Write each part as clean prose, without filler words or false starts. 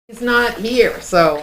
He's not here, so.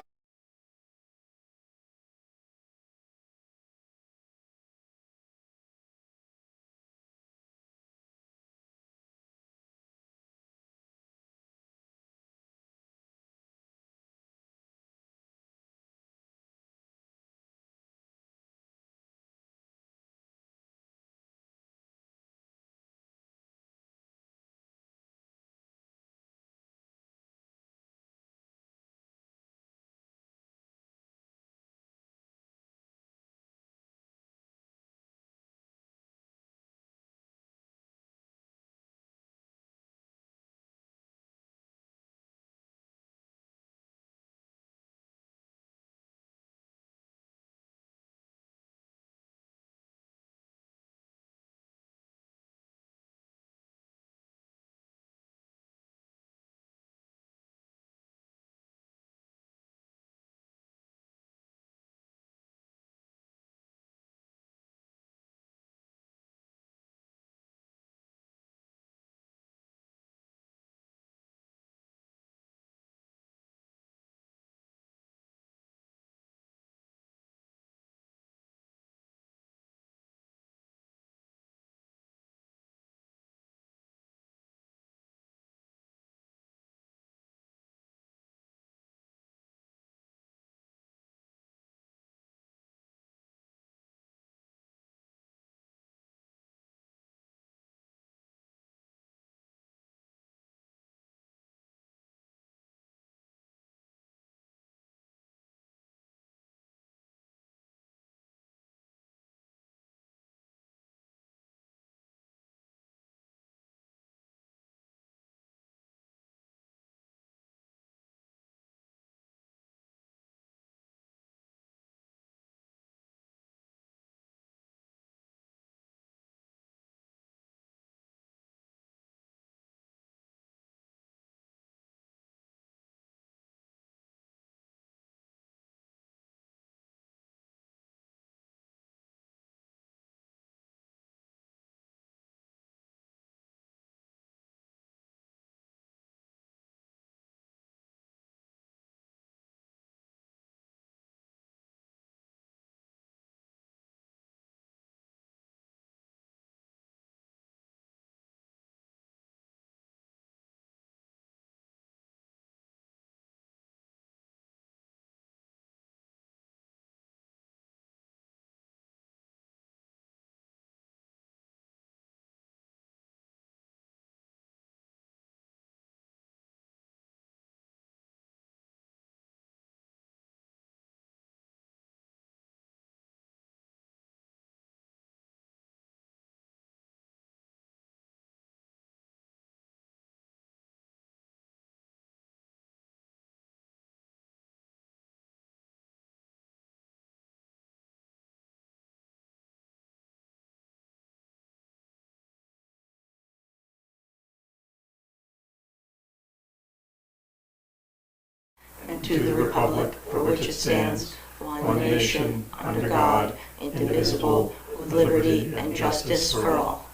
and to the republic for which it stands, one nation, under God, indivisible, with liberty and justice for all.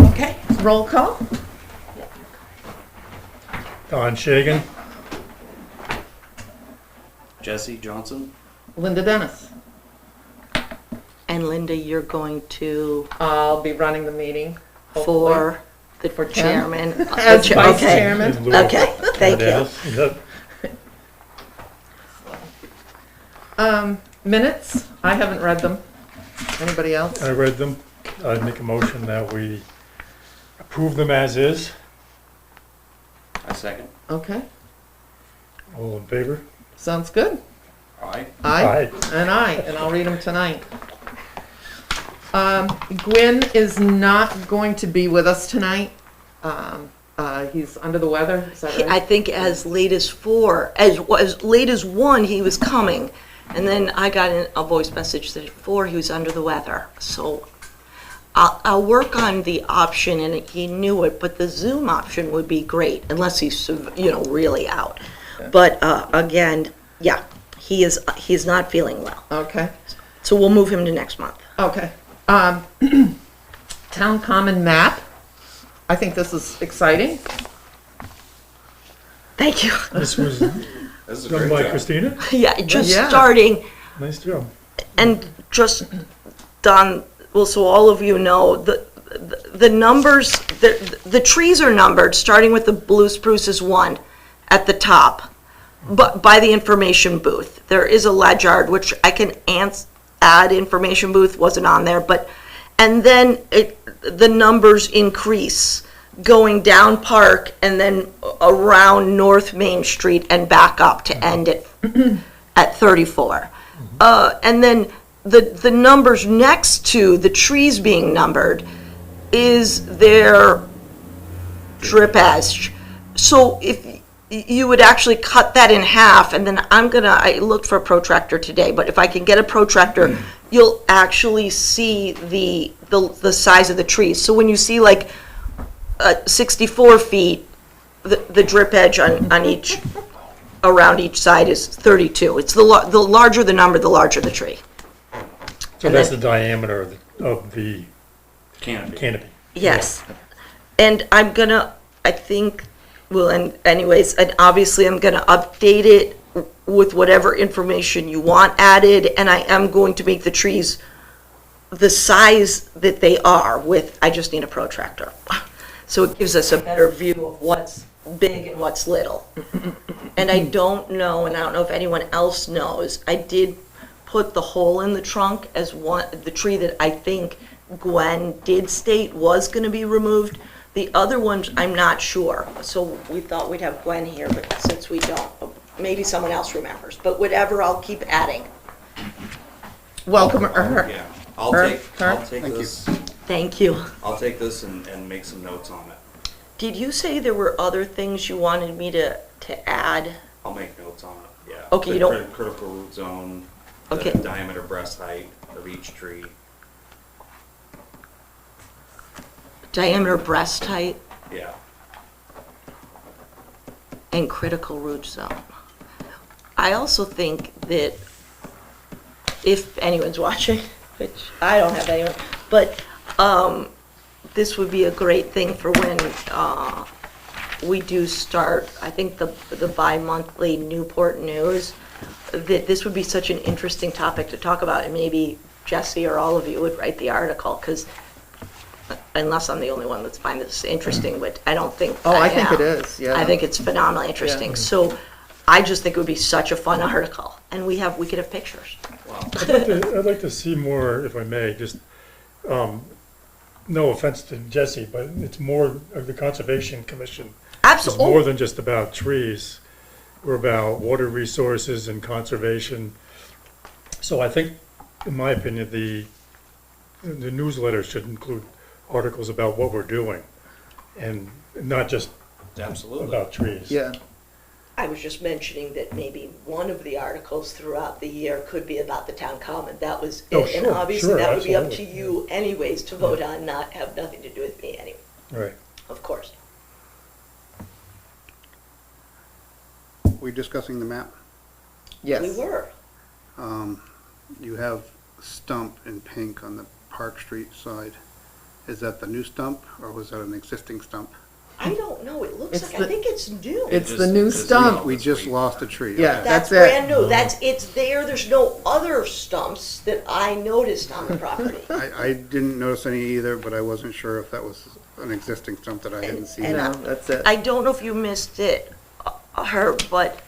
Okay, roll call. Don Shagan. Jesse Johnson. Linda Dennis. And Linda, you're going to, I'll be running the meeting. for the For Ken? chairman. As vice Okay. chairman. In lieu of- Okay, thank you. Yep. Minutes, I haven't read them. Anybody else? I read them. I'd make a motion that we approve them as is. I second. Okay, All in favor? sounds good. Aye. Aye. And I'll read them tonight. Gwyn is not going to be with us tonight. He's under the weather, is that I right? think as late as 4, as late as 1, he was coming. And then I got a voice message that at 4, he was under the weather. So I'll work on the option, and he knew it, but the Zoom option would be great, unless he's, really out. But again, yeah, he's not feeling well. Okay, So we'll move him to next month. okay. Town common map. I think this is exciting. Thank you. This was This is a done great by job. Christina? Yeah, just Yeah. starting Nice job. and just done, well, so all of you know, the numbers, the trees are numbered, starting with the blue spruce is 1 at the top, but by the information booth. There is a ledyard, which I can add information booth, wasn't on there, but, and then the numbers increase going down Park and then around North Main Street and back up to end at 34. And then the numbers next to the trees being numbered is their drip edge. So if you would actually cut that in half, and then I looked for a protractor today, but if I can get a protractor, you'll actually see the size of the trees. So when you see like 64 feet, the drip edge on each, around each side is 32. It's the larger the number, the larger the tree. So And that's then- the diameter of the Canopy. canopy. Yes. And I think, well, and anyways, and obviously I'm gonna update it with whatever information you want added, and I am going to make the trees the size that they are I just need a protractor. So it gives us a better view of what's big and what's little. And I don't know, and I don't know if anyone else knows, I did put the hole in the trunk as the tree that I think Gwen did state was gonna be removed. The other ones, I'm not sure, so we thought we'd have Gwen here, but since we don't, maybe someone else remembers, but whatever, I'll keep adding. Welcome her. Yeah, I'll Her- take her? this, Thank you. I'll take this and make some notes on it. Did you say there were other things you wanted me to add? I'll make notes on it, yeah. Okay, The you don't- critical root zone, Okay. the diameter breast height of each tree. Diameter breast height Yeah, and critical root zone. I also think that if anyone's watching, which I don't have anyone, but this would be a great thing for when we do start, I think the bi-monthly Newport News, that this would be such an interesting topic to talk about, and maybe Jesse or all of you would write the article, because unless I'm the only one that's find this interesting, but I don't think Oh, I think am. it is, yeah. I think it's phenomenally interesting. So I just think it would be such a fun article, and we could have pictures. wow. I'd like to see more, if I may, just, no offense to Jesse, but it's more of the Conservation Commission. It's Absolutely. more than just about trees. We're about water resources and conservation. So I think, in my opinion, the newsletter should include articles about what we're doing and not just Absolutely. about trees. Yeah, I was just mentioning that maybe one of the articles throughout the year could be about the town common. That was it. Oh, And sure, obviously, sure, that would be up to absolutely, you anyways to vote on, not have nothing to do with me anyway, Right. of course. We discussing the map? yes. We were. You have stump in pink on the Park Street side. Is that the new stump, or was that an existing stump? I don't know. It looks It's like, I the- think it's new. It's Just- the new this stump. week. We just lost a tree. Yeah. okay. That's That's it. brand new. It's there. There's no other stumps that I noticed on the property. I didn't notice any either, but I wasn't sure if that was an existing stump that I didn't see. And No, that's it. I don't know if you missed it, Herb, but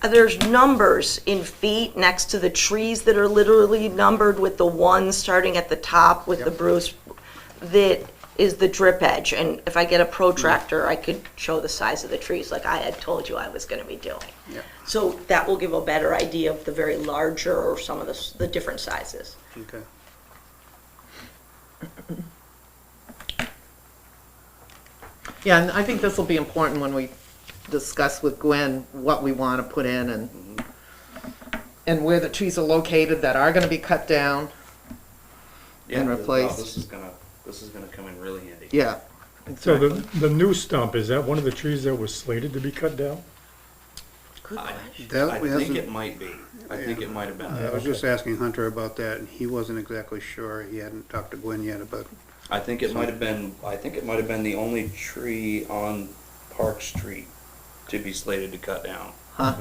there's numbers in feet next to the trees that are literally numbered with the one starting at the top with the Yep. Bruce, that is the drip edge. And if I get a protractor, I could show the size of the trees like I had told you I was gonna be doing. Yep. So that will give a better idea of the very larger or some of the different sizes. Okay. Yeah, and I think this will be important when we discuss with Gwen what we want to put in and where the trees are located that are going to be cut down. Yeah, And no, replace. This is gonna come in really handy. Yeah, So exactly. the new stump, is that one of the trees that was slated to be cut down? Good I- question. That I we think hasn't- it might be. I think it might have been. I was just asking Hunter about that, and he wasn't exactly sure. He hadn't talked to Gwen yet about. I think it might have been the only tree on Park Street to be slated to cut down. Huh?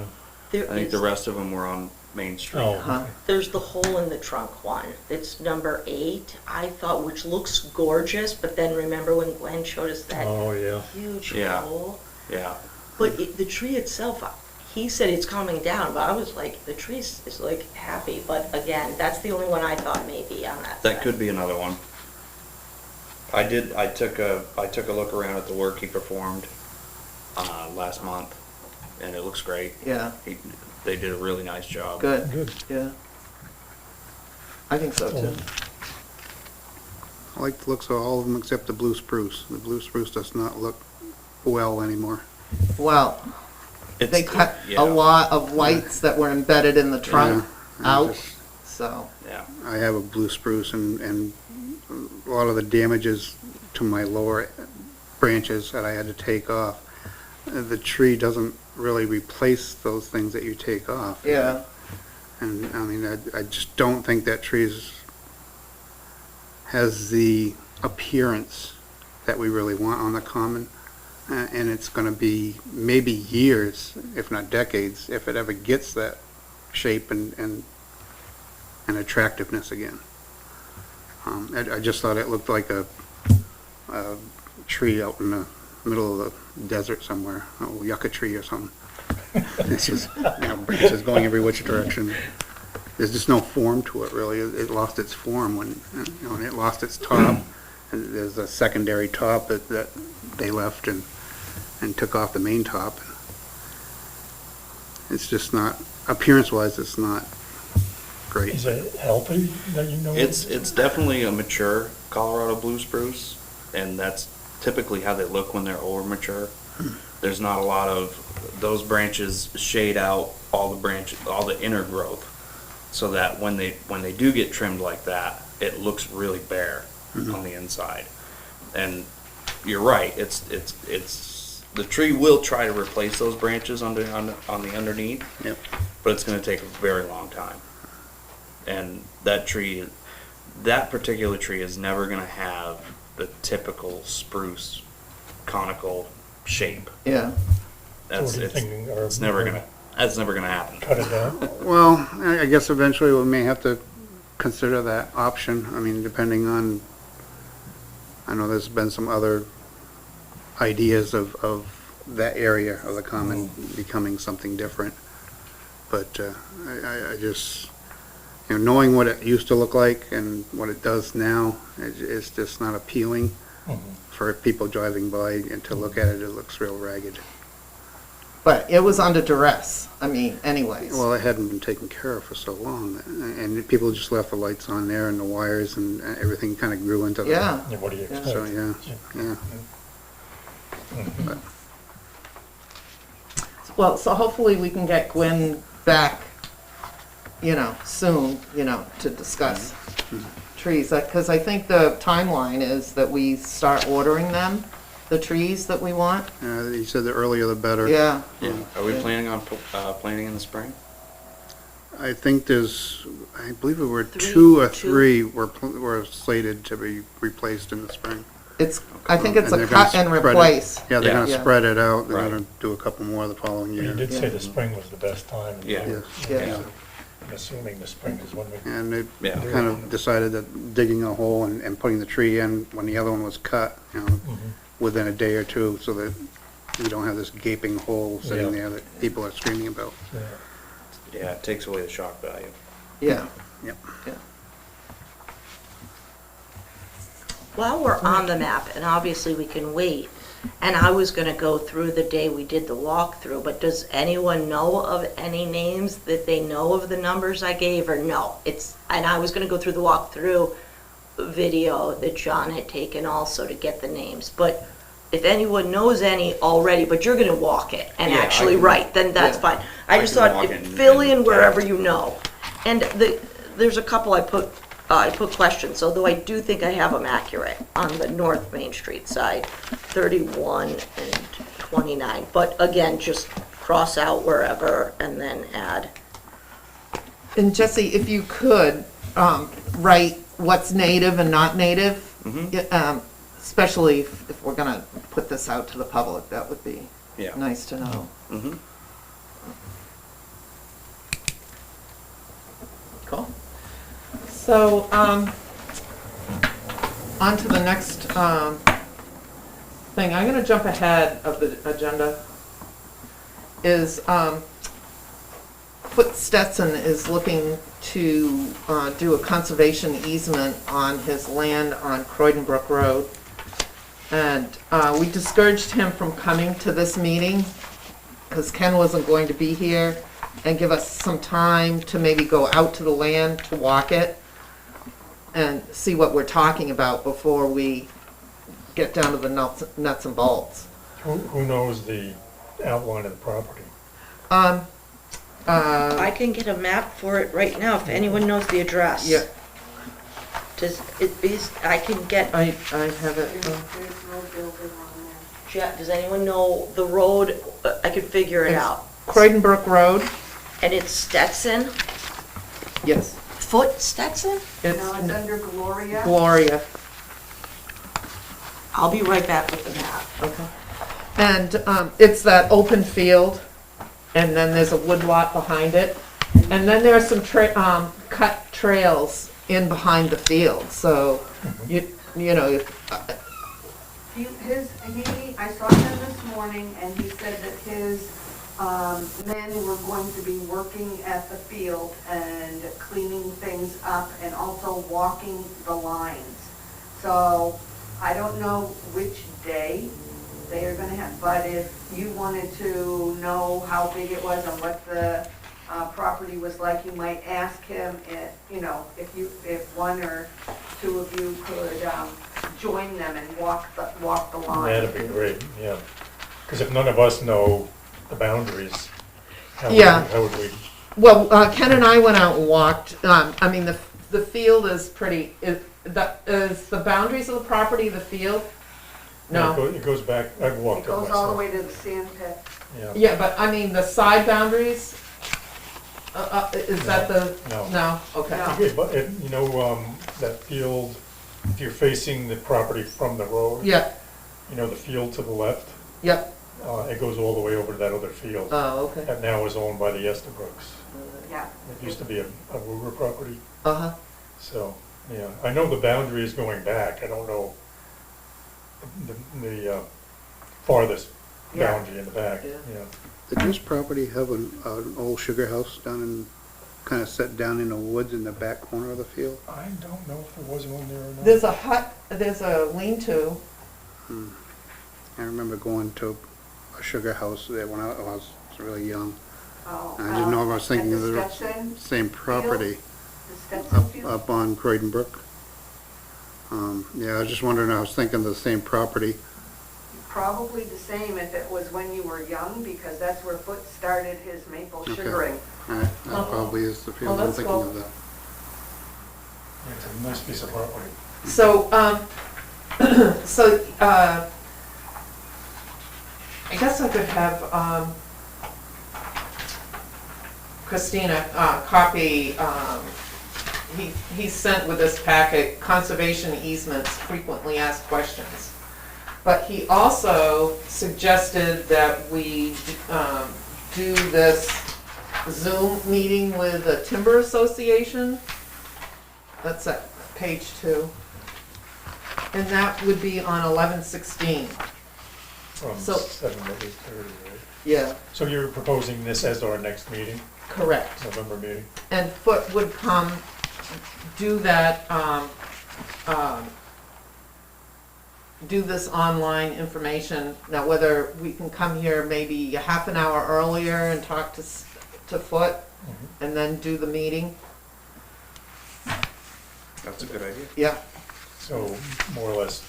There I think is- the rest of them were on Main Street. Oh, Huh? There's the hole in the trunk one. It's number 8, I thought, which looks gorgeous, but then remember when Glenn showed us that oh, yeah. huge Yeah. hole? Yeah, But the tree itself, he said it's coming down, but I was like, the tree is like happy. But again, that's the only one I thought maybe on that that side. could be another one. I took a look around at the work he performed, last month, and it looks great. Yeah, They did a really nice job. good, Good. yeah. I think so too. I like the looks of all of them except the blue spruce. The blue spruce does not look well anymore. Well, It's- they cut yeah, a lot of lights that were embedded in the trunk Yeah, I out, just- so, Yeah, I have a blue spruce and a lot of the damages to my lower branches that I had to take off. The tree doesn't really replace those things that you take off. yeah. And I mean, I just don't think that has the appearance that we really want on the common. And it's gonna be maybe years, if not decades, if it ever gets that shape and attractiveness again. I just thought it looked like a tree out in the middle of the desert somewhere, a yucca tree or something. It's just, branches going every which direction. There's just no form to it, really. It lost its form when it lost its top. And there's a secondary top that they left and took off the main top. It's just not, appearance-wise, it's not great. Is it healthy that you know? it's definitely a mature Colorado blue spruce, and that's typically how they look when they're over mature. There's not a lot of, those branches shade out all the inner growth, so that when they do get trimmed like that, it looks really bare on the inside. And you're right, it's the tree will try to replace those branches on the underneath. Yep. But it's going to take a very long time. And that particular tree is never going to have the typical spruce conical shape. Yeah, So what are you thinking? Or That's never gonna happen. Cut it down? Well, I guess eventually we may have to consider that option. I mean, depending on, I know there's been some other ideas of that area of the common becoming something different. But I just, knowing what it used to look like and what it does now, it's just not appealing for people driving by, and to look at it, it looks real ragged. but it was under duress, I mean, anyways. Well, it hadn't been taken care of for so long, and people just left the lights on there and the wires and everything kind of grew into the. Yeah, Yeah, what do you Yeah. expect? So, yeah. well, so hopefully we can get Gwen back, soon, to discuss trees. Because I think the timeline is that we start ordering them, the trees that we want. You said the earlier the better. Yeah, Yeah. Are we Yeah. planning on planting in the spring? I think I believe it were Three- 2 or two. 3 were slated to be replaced in the spring. I think it's And a they're gonna cut and spread it. replace. Yeah, they're gonna Yeah. spread it out, they're Right. gonna do a couple more the following Well, you year. did Yeah. say the spring was the best time. Yeah. Yes. Yeah. I'm assuming the spring is when we. And they Yeah. kind of decided that digging a hole and putting the tree in when the other one was cut, within a day or two, so that you don't have this gaping hole sitting Yeah. there that people are screaming about. Yeah. Yeah, it takes away the shock value. Yeah, Yep. yeah. While we're on the map, and obviously we can wait, and I was gonna go through the day we did the walkthrough, but does anyone know of any names that they know of the numbers I gave, or no? And I was gonna go through the walkthrough video that John had taken also to get the names, but if anyone knows any already, but you're gonna walk it and Yeah, I actually can- write, then that's yeah. fine. I I just can thought, walk it and- fill in and wherever tag. you know. And there's a couple I put questions, although I do think I have them accurate on the North Main Street side, 31 and 29. But again, just cross out wherever and then add. And Jesse, if you could, write what's native and not native, Mm-hmm. yeah, especially if we're gonna put this out to the public, that would be Yeah. nice to know. Mm-hmm. Cool. So, on to the next thing. I'm going to jump ahead of the agenda. Is Foote Stetson is looking to do a conservation easement on his land on Croydon Brook Road. And we discouraged him from coming to this meeting because Ken wasn't going to be here and give us some time to maybe go out to the land to walk it and see what we're talking about before we get down to the nuts and bolts. Who knows the outline of the property? I can get a map for it right now if anyone knows the address. Yeah, I can get, I have it. There's no building on there. does anyone know the road? I could figure it It's out. Croydon Brook Road, And it's Stetson, yes. Foote Stetson? It's No, it's under Gloria. Gloria. I'll be right back with the map. Okay. And it's that open field, and then there's a wood lot behind it. And then there are some cut trails in behind the field, so you know, I saw him this morning, and he said that his men were going to be working at the field and cleaning things up and also walking the lines. So I don't know which day they are gonna have, but if you wanted to know how big it was and what the property was like, you might ask him, if one or two of you could join them and walk the line. That'd be great, yeah. Because if none of us know the boundaries, how Yeah. would we? well, Ken and I went out and walked. I mean, the field is pretty. Is the boundaries of the property the field? No. It goes back, I've walked It it goes all the myself. way to the sand pit. Yeah. Yeah, but I mean the side boundaries. Is that the? No. No. Okay. No. Okay, but that field, if you're facing the property from the road, Yeah. the field to the left, Yep. it goes all the way over to that other field. Oh, okay. That now is owned by the Estabrooks. Yeah. It used to be a Ruger property, Uh huh. so, yeah. I know the boundary is going back. I don't know the farthest Yeah. boundary in the back, Yeah. yeah. Did this property have an old sugar house down in, kind of set down in the woods in the back corner of the field? I don't know if there was one there or not. There's a hut. There's a lean-to. I remember going to a sugar house there when I was really young. Oh, I didn't know if I was thinking at of the the Stetson same property The Stetson field? up on Croydon Brook. Yeah, I was just wondering, I was thinking of the same property. Probably the same if it was when you were young, because that's where Foote started his maple Okay. sugaring. That probably is the field I'm that's thinking cool. of that. Yeah, it's a nice piece of property. So, I guess I could have Christina copy. He sent with this packet conservation easements, frequently asked questions. But he also suggested that we do this Zoom meeting with the Timber Association. That's at page 2. And that would be on 11/16. From So- 7 to 8:30, right? Yeah, So you're proposing this as our next meeting, correct. November meeting? And Foote would come do that, do this online information. Now, whether we can come here maybe a half an hour earlier and talk to Foote and then do the meeting. That's a good idea. Yeah, So more or less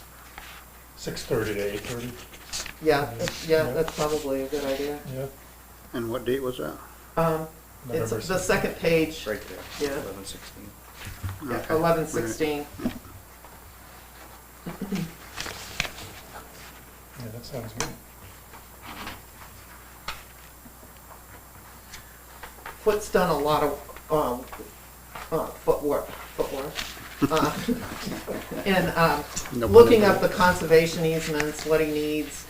6:30 to 8:30, yeah, Yeah. that's probably a good idea. yeah? And what date was that? It's November the second page, Right there. Yeah. 11/16. yeah, Okay. 11/16. Yeah, that sounds good. Foote's done a lot of footwork. And No pun looking up intended. the conservation easements, what he needs,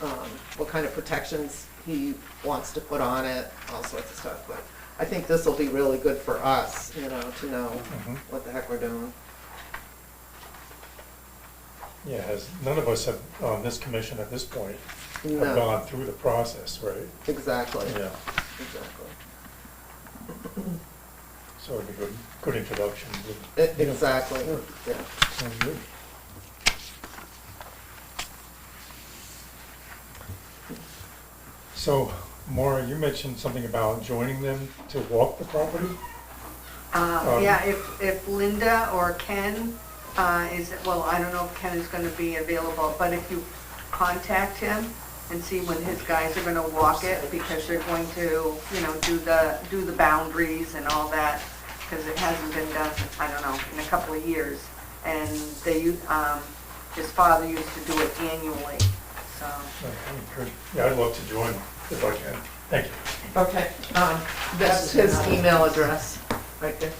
what kind of protections he wants to put on it, all sorts of stuff. But I think this will be really good for us, you know, to know what the heck we're doing. Yeah, as none of us have, on this commission at this point, have No, gone through the process, right? exactly, Yeah, exactly. so it'd be good introduction. Exactly, yeah. Sounds good. So, Maura, you mentioned something about joining them to walk the property? Yeah, if Linda or Ken well, I don't know if Ken is gonna be available, but if you contact him and see when his guys are gonna walk it, because they're going to, you know, do the boundaries and all that, because it hasn't been done, I don't know, in a couple of years. And his father used to do it annually, so. Okay, good. Yeah, I'd love to join if I can. Thank you. Okay, that's his email address, right there.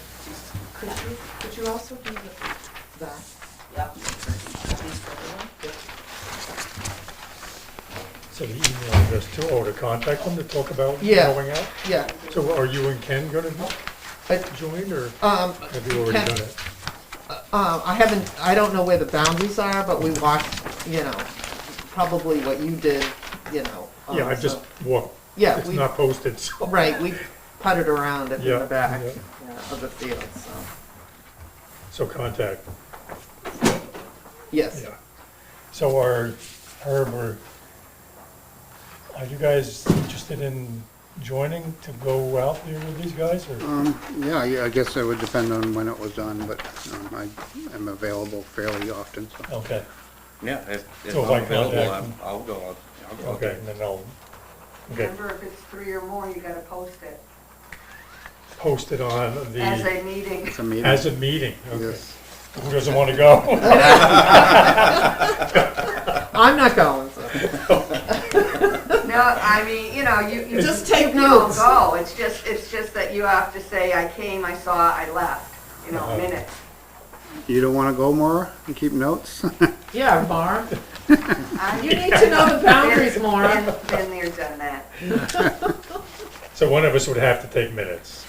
Could you also do that? Yep. So the email address to contact them to talk about Yeah. going out? Yeah. So are you and Ken gonna I- join, or Um, have you already Ken- done it? I don't know where the boundaries are, but we walked, you know, probably what you did, you know. Yeah, I so- just walked. Yeah, It's we, not posted, so. right, we putted around it in Yeah, the back yeah. of the field, so, So contact, yes. yeah. So are you guys interested in joining to go out there with these guys, or? Yeah, I guess it would depend on when it was done, but I am available fairly often, so. Okay, Yeah, if So if I I'm available, contact them- I'll go out. I'll go out okay, there. and then I'll, okay, Remember, if it's 3 or more, you gotta post it post it on as the, a meeting. It's a meeting. as a meeting, okay. Yes. Who doesn't want to go? I'm not going, so. No, I mean, you know, you Just take you don't notes. go. It's just that you have to say, I came, I saw, I left, you know, Uh-huh. minutes. You don't want to go, Maura, and keep notes? Yeah, Maura, I- you need to know the boundaries, Maura. Been there, done that. So one of us would have to take minutes,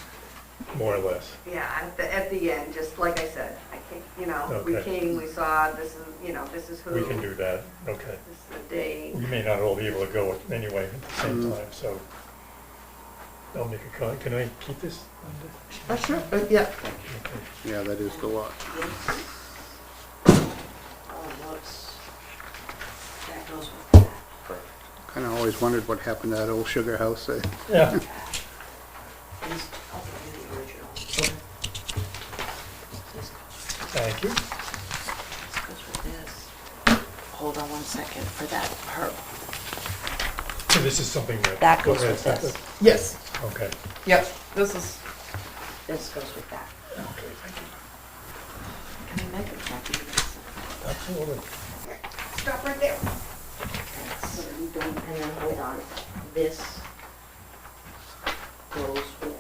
more or less. Yeah, at the end, just like I said, I came, you know, we Okay. came, we saw, this is, you know, this is who. We can do that, okay. This is the day. We may not all be able to go anyway at the same time, so I'll make a call. Can I keep this? Sure, yeah. Okay. Yeah, that is the lot. That goes with that. Kind of always wondered what happened to that old sugar house. Yeah, These, I'll give you the original. This thank you. goes with this. Hold on one second for that herb. So this is something that. That goes okay, with this. Yes, Okay, yep, this is, This goes with that. okay, thank you. Can I make a copy of this? Absolutely. Stop right there. So you don't, and then hold on. This goes with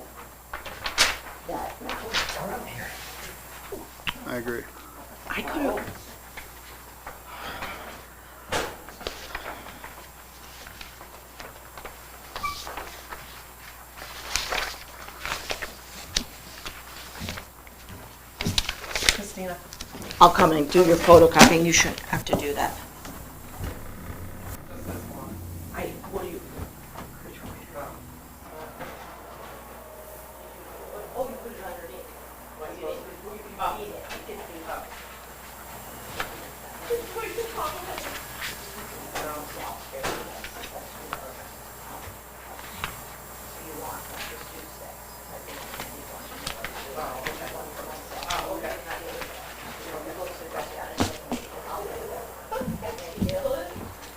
that now. I agree. I could have. Christina. I'll come and do your photocopying. You shouldn't have to do that. What do you? Oh, you put it underneath.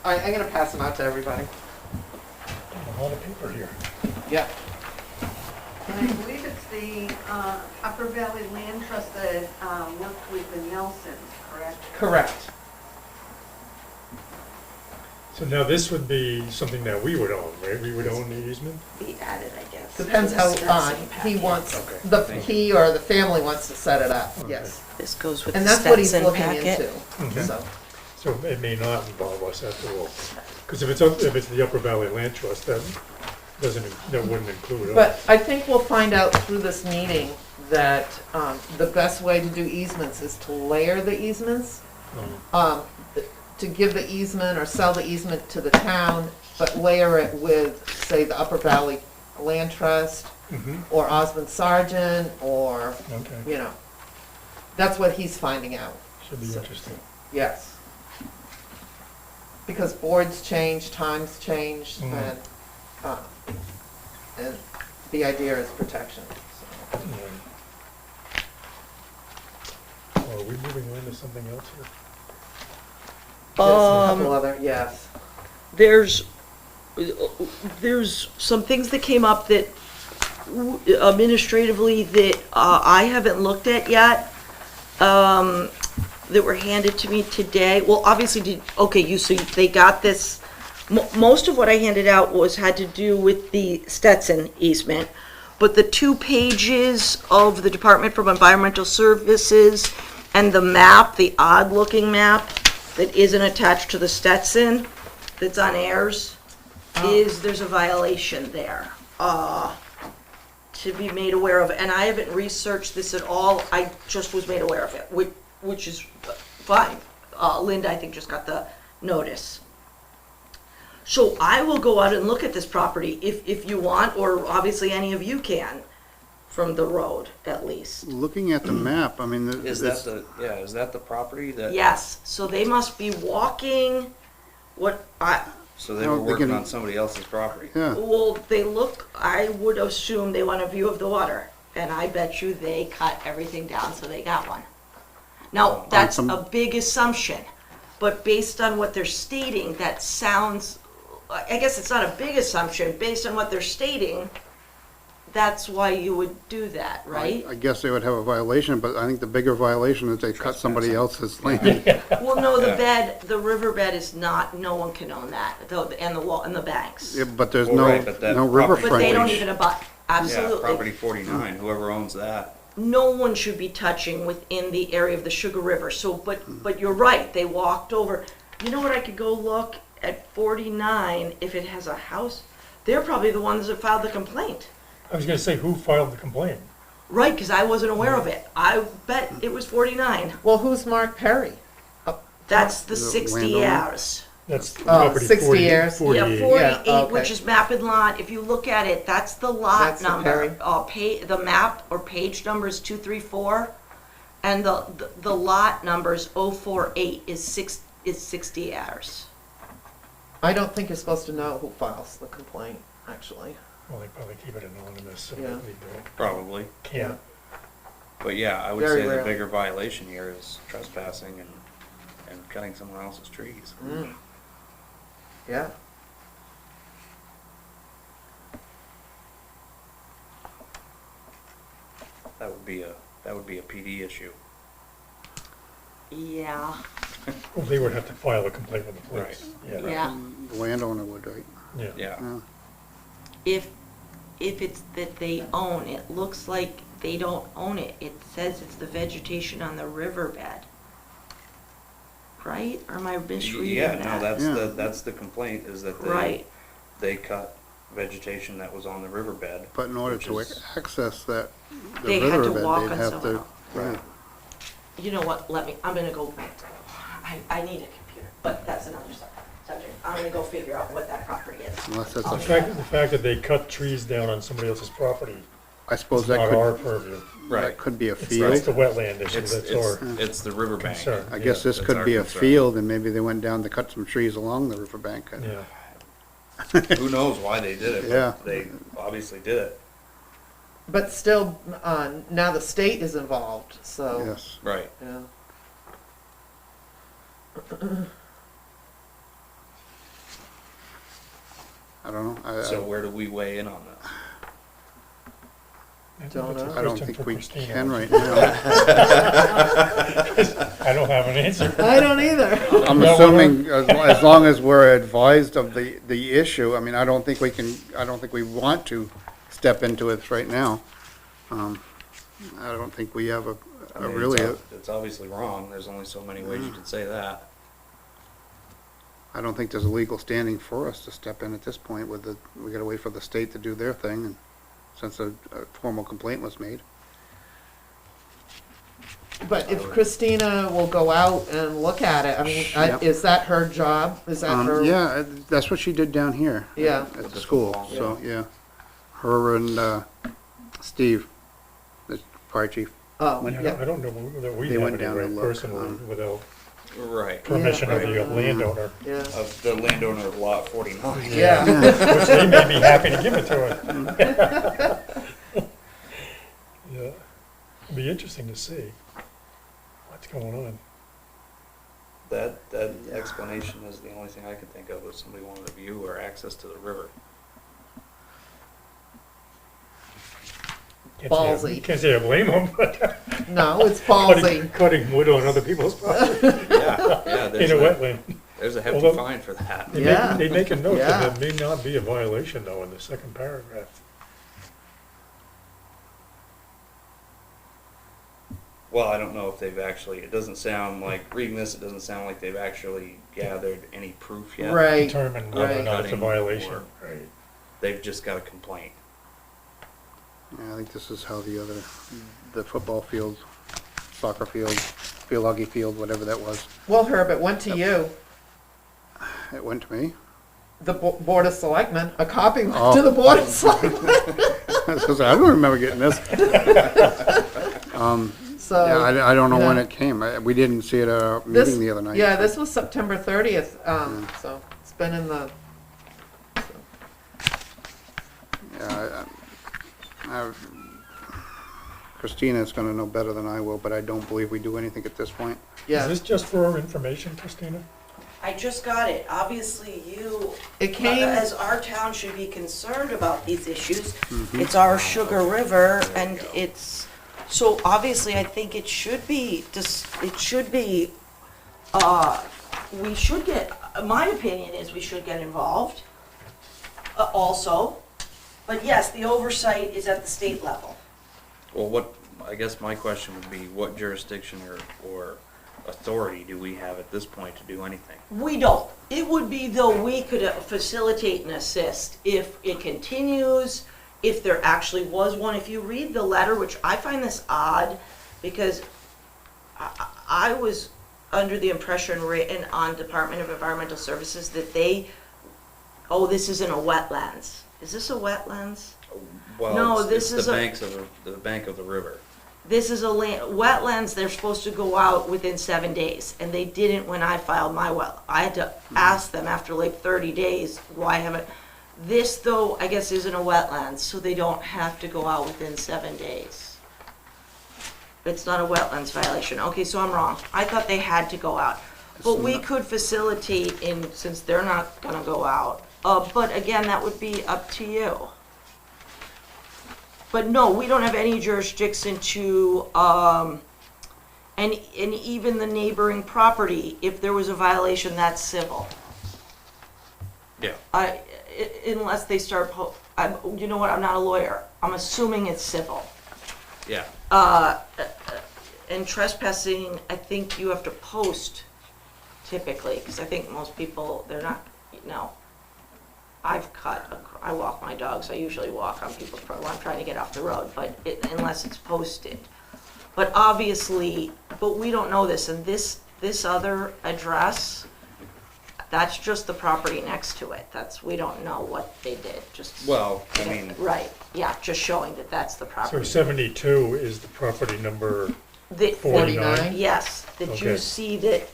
All right, I'm gonna pass them out to everybody. A lot of paper here. Yeah. And I believe it's the Upper Valley Land Trust that worked with the Nelsons, correct? Correct. So now this would be something that we would own, right? We would own the easement? Be added, I guess. Depends how, he wants, he or the family wants to set it up, yes. This goes with the And that's what he's Stetson looking packet. into, Mhm. so. So it may not involve us after all. Because if it's the Upper Valley Land Trust, that wouldn't include us. But I think we'll find out through this meeting that the best way to do easements is to layer the easements. To give the easement or sell the easement to the town, but layer it with, say, the Upper Valley Land Trust Mhm. or Osmond Sargent or, Okay, you know. That's what he's finding out, should be interesting. yes. Because boards change, times change, Mhm. and the idea is protection, so. Right. Are we moving on to something else here? There's a couple other, yes. There's some things that came up that administratively that I haven't looked at yet, that were handed to me today. Well, obviously, so they got this, most of what I handed out had to do with the Stetson easement, but the 2 pages of the Department for Environmental Services and the map, the odd-looking map that isn't attached to the Stetson, that's on Ayers, there's a violation there, to be made aware of. And I haven't researched this at all, I just was made aware of it, which is fine. Linda, I think, just got the notice. So I will go out and look at this property if you want, or obviously any of you can, from the road, at least. Looking at the map, I mean, Is that the property that? Yes, so they must be walking, So they No, were they working can- on somebody else's property? yeah, well, I would assume they want a view of the water, and I bet you they cut everything down, so they got one. Now, that's some- a big assumption, but based on what they're stating, that sounds, I guess it's not a big assumption, based on what they're stating, that's why you would do that, right? I guess they would have a violation, but I think the bigger violation is they cut somebody else's land. Well, no, Yeah. the riverbed is not, no one can own that, though, and the wall, and the banks. Yeah, but there's Well, no, right, but that no river property- But they don't frontage. even abut, Yeah, absolutely. property 49, whoever owns that. No one should be touching within the area of the Sugar River, so, but you're right, they walked over. You know what, I could go look at 49, if it has a house, they're probably the ones that filed the complaint. I was gonna say, who filed the complaint? Right, because I wasn't aware of it. I bet it was 49. Well, who's Mark Perry? That's the The 60 landowner? hours. That's Oh, property 60 40 years. 48. Yeah, 48, Yeah, okay. which is map and lot. If you look at it, that's the lot That's the Perry. number. The map or page number is 234, and the lot number is 048 is 60 hours. I don't think you're supposed to know who files the complaint, actually. Well, they probably keep it anonymous, so Yeah. they Probably. can't. But yeah, I would Very say the rarely. bigger violation here is trespassing and cutting someone else's trees. Mm. Yeah. That would be a PD issue. Yeah, Well, they would have to file a complaint with the police. Yeah. yeah. The landowner would, right? Yeah. Yeah. Yeah. If it's that they own, it looks like they don't own it. It says it's the vegetation on the riverbed. Right? Or am I misreading Yeah, that? no, Yeah. that's the complaint, is that Right. they cut vegetation that was on the riverbed. But in order Which to is- access that, the They had to riverbed, walk they'd on have someone to, else. yeah. You know what, I'm gonna go, I need a computer, but that's another subject. I'm gonna go figure out what that property is. Unless it's The fact that they cut trees down on somebody else's property I is suppose not our that purview. could be a That's field. the wetland issue, It's, that's our it's the riverbank. concern. I guess this that's could our be a concern. field, and maybe they went down to cut some trees along the riverbank. Yeah. Who knows why they did it, Yeah. but they obviously did it. But still, now the state is involved, so. Yes. Right. Yeah. I don't know. So where do we weigh in on this? Don't know. I don't Question think for we Christina. can right now. I don't have an answer. I don't either. I'm Yeah, assuming as long as we're advised of the issue, I mean, I don't think we want to step into it right now. I don't think we have I a mean, really, it's obviously wrong. There's only so many ways you can say that. I don't think there's a legal standing for us to step in at this point we gotta wait for the state to do their thing, and since a formal complaint was made. But if Christina will go out and look at it, I mean, Yep. is that her job? Is that her? Yeah, that's what she did down here. Yeah. At With the the school, football, so, yeah. Her and, Steve, the fire chief. Oh, I yeah. don't know that we They have went any down to right look, personally without Right. permission of the Yeah. landowner, Yeah. Of the landowner of lot 49. Yeah. which they may be happy to give it to her. Yeah, it'd be interesting to see what's going on. That explanation is the only thing I can think of if somebody wanted a view or access to the river. Ballsy. Can't say I blame them, but No, it's ballsy. cutting wood on other people's property Yeah, in a wetland. there's a hefty Although- fine for that. Yeah. They make a note Yeah. that there may not be a violation though in the second paragraph. Well, I don't know if they've actually, it doesn't sound like, reading this, it doesn't sound like they've actually gathered any proof yet. Right. Determine whether or Right. not it's a Cutting violation. or- Right. They've just got a complaint. Yeah, I think this is how the football field, soccer field, field hockey field, whatever that was, Well, Herb, it went to you, it went to me. the Board of Selectmen. A copy went Oh. to the Board of Selectmen. I don't remember getting this. So. Yeah, I don't know when yeah. it came. We didn't see it at our This- meeting the other night. Yeah, so- this was September 30th, so it's been in the, Yeah, Christina's gonna know better than I will, but I don't believe we do anything at this point. yeah. Is this just for our information, Christina? I just got it. Obviously, you, It came, as our town should be concerned about these issues. It's our Sugar River and it's, so obviously I think it should be, we should get, my opinion is we should get involved also. But yes, the oversight is at the state level. Well, I guess my question would be, what jurisdiction or authority do we have at this point to do anything? We don't. It would be though we could facilitate and assist if it continues, if there actually was one. If you read the letter, which I find this odd, because I was under the impression written on Department of Environmental Services that this isn't a wetlands. Is this a wetlands? Well, No, it's this is the bank of the river. This is wetlands, they're supposed to go out within 7 days, and they didn't when I filed my well. I had to ask them after like 30 days, why haven't, this though, I guess isn't a wetlands, so they don't have to go out within 7 days. It's not a wetlands violation. Okay, so I'm wrong. I thought they had to go out. But we could facilitate since they're not gonna go out. But again, that would be up to you. But no, we don't have any jurisdiction to, and even the neighboring property, if there was a violation, that's civil. Yeah. Unless they start, you know what, I'm not a lawyer. I'm assuming it's civil. Yeah. And trespassing, I think you have to post typically, because I think most people, they're not, no. I walk my dogs, I usually walk on people's property when I'm trying to get off the road, but unless it's posted. But obviously, but we don't know this, and this other address, that's just the property next to it. We don't know what they did, just. Well, I mean, Right, yeah, just showing that that's the So property. 72 is the property number The- 49? Yes, that you Okay. see that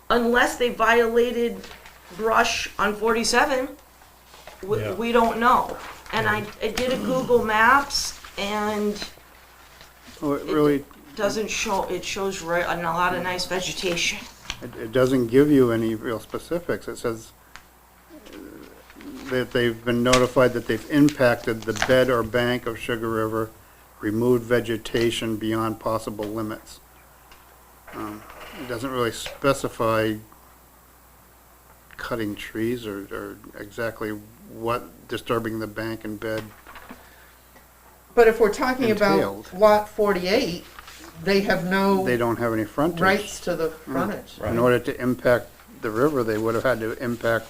unless they violated brush on 47, Yeah. we don't know. And I did a Google Maps and Oh, it really, doesn't show, it shows a lot of nice vegetation. it doesn't give you any real specifics. It says that they've been notified that they've impacted the bed or bank of Sugar River removed vegetation beyond possible limits. It doesn't really specify cutting trees or exactly what disturbing the bank and bed. But if we're talking about Entailed. lot 48, they have no They don't have any frontage. rights to the frontage. In order to impact the river, they would have had to impact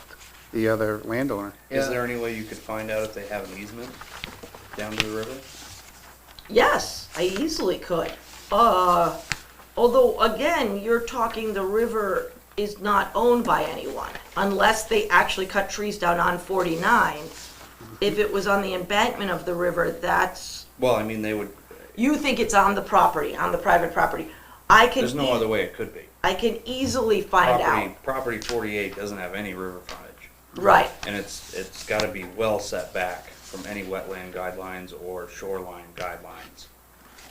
the other landowner. Is Yeah. there any way you could find out if they have an easement down to the river? Yes, I easily could. Although, again, you're talking the river is not owned by anyone, unless they actually cut trees down on 49. If it was on the embankment of the river, that's, Well, I mean, they would, you think it's on the property, on the private property. I can, there's no other way it could be. I can easily find out. Property 48 doesn't have any river frontage. Right, And it's gotta be well set back from any wetland guidelines or shoreline guidelines.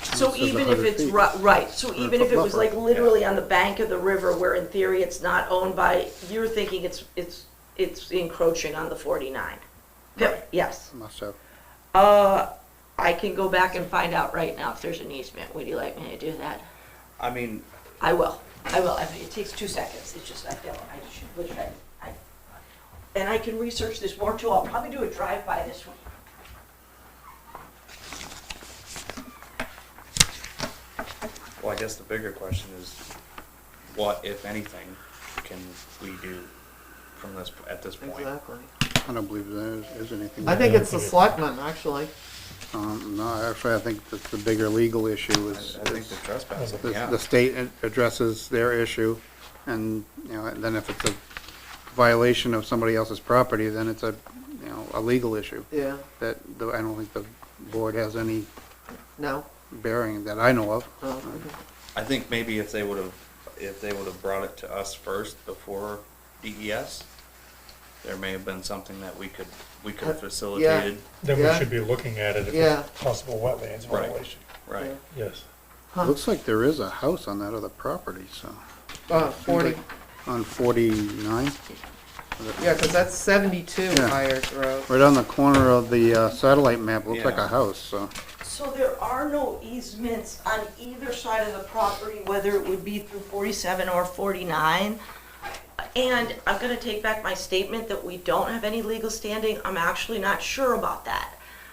so says even if 100 it's, feet. right, so even if it was buffer. like literally on the bank of the river where in theory it's not owned by, you're thinking it's encroaching on the 49. Right. Yes. Must have. I can go back and find out right now if there's an easement. Would you like me to do that? I mean, I will. I mean, it takes 2 seconds. It's just, I should, which and I can research this more too. I'll probably do a drive-by this week. well, I guess the bigger question is, what, if anything, can we do from this, at this point? Exactly. I don't believe there is anything. I think it's the selectmen, actually. No, actually, I think that the bigger legal issue I is, think the trespassing, the yeah. the state addresses their issue, and, you know, and then if it's a violation of somebody else's property, then it's a, you know, a legal issue Yeah, that I don't think the board has any no? bearing that I know of. Oh, okay. I think maybe if they would've brought it to us first before DES, there may have been something that we could have facilitated. Then we Yeah. should be looking at it if Yeah. it's possible wetlands Right. violation. Right. Yes. Huh. Looks like there is a house on that other property, so, 40, on 49, yeah, because that's 72 Yeah. Myers Road. right on the corner of the satellite map, looks like Yeah. a house, so. So there are no easements on either side of the property, whether it would be through 47 or 49. And I'm gonna take back my statement that we don't have any legal standing. I'm actually not sure about that.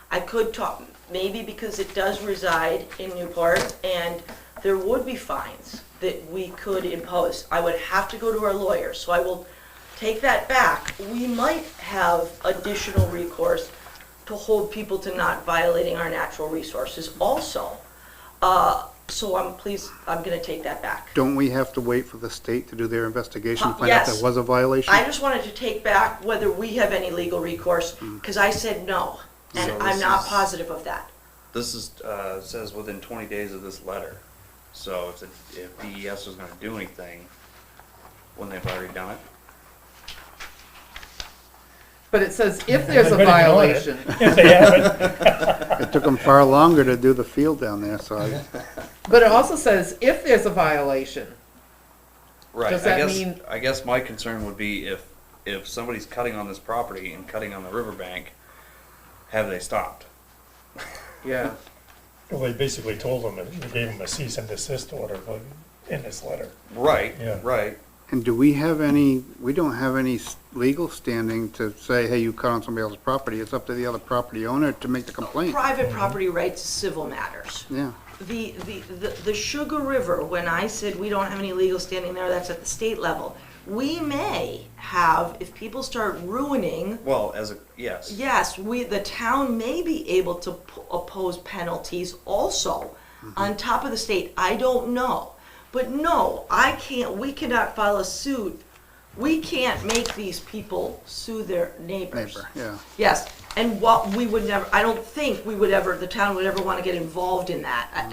I could talk, maybe because it does reside in Newport, and there would be fines that we could impose. I would have to go to our lawyer, so I will take that back. We might have additional recourse to hold people to not violating our natural resources also. So I'm gonna take that back. Don't we have to wait for the state to do their investigation, find out Yes. there was a violation? I just wanted to take back whether we have any legal recourse, because I said no, and So I'm this not is- positive of that. This is, says within 20 days of this letter. So if DES was gonna do anything, wouldn't they've already done it? But it says if there's a They better know it. violation. If they haven't, It took them far longer to do the field down there, so I, But it also says if there's a violation. Right, Does that I guess, mean- I guess my concern would be if somebody's cutting on this property and cutting on the riverbank, have they stopped? Yeah. well, they basically told them, they gave them a cease and desist order in this letter. Right, Yeah. right. and do we don't have any legal standing to say, hey, you cut on somebody else's property, it's up to the other property owner to make the complaint. Private property rights is civil matters. Yeah, The Sugar River, when I said we don't have any legal standing there, that's at the state level. We may have, if people start ruining, Well, yes. yes, the town may be able to oppose penalties also on top of the state. I don't know. But no, we cannot file a suit. We can't make these people sue their neighbors. neighbor, yeah. Yes, and what we would never, I don't think the town would ever want to get involved in that.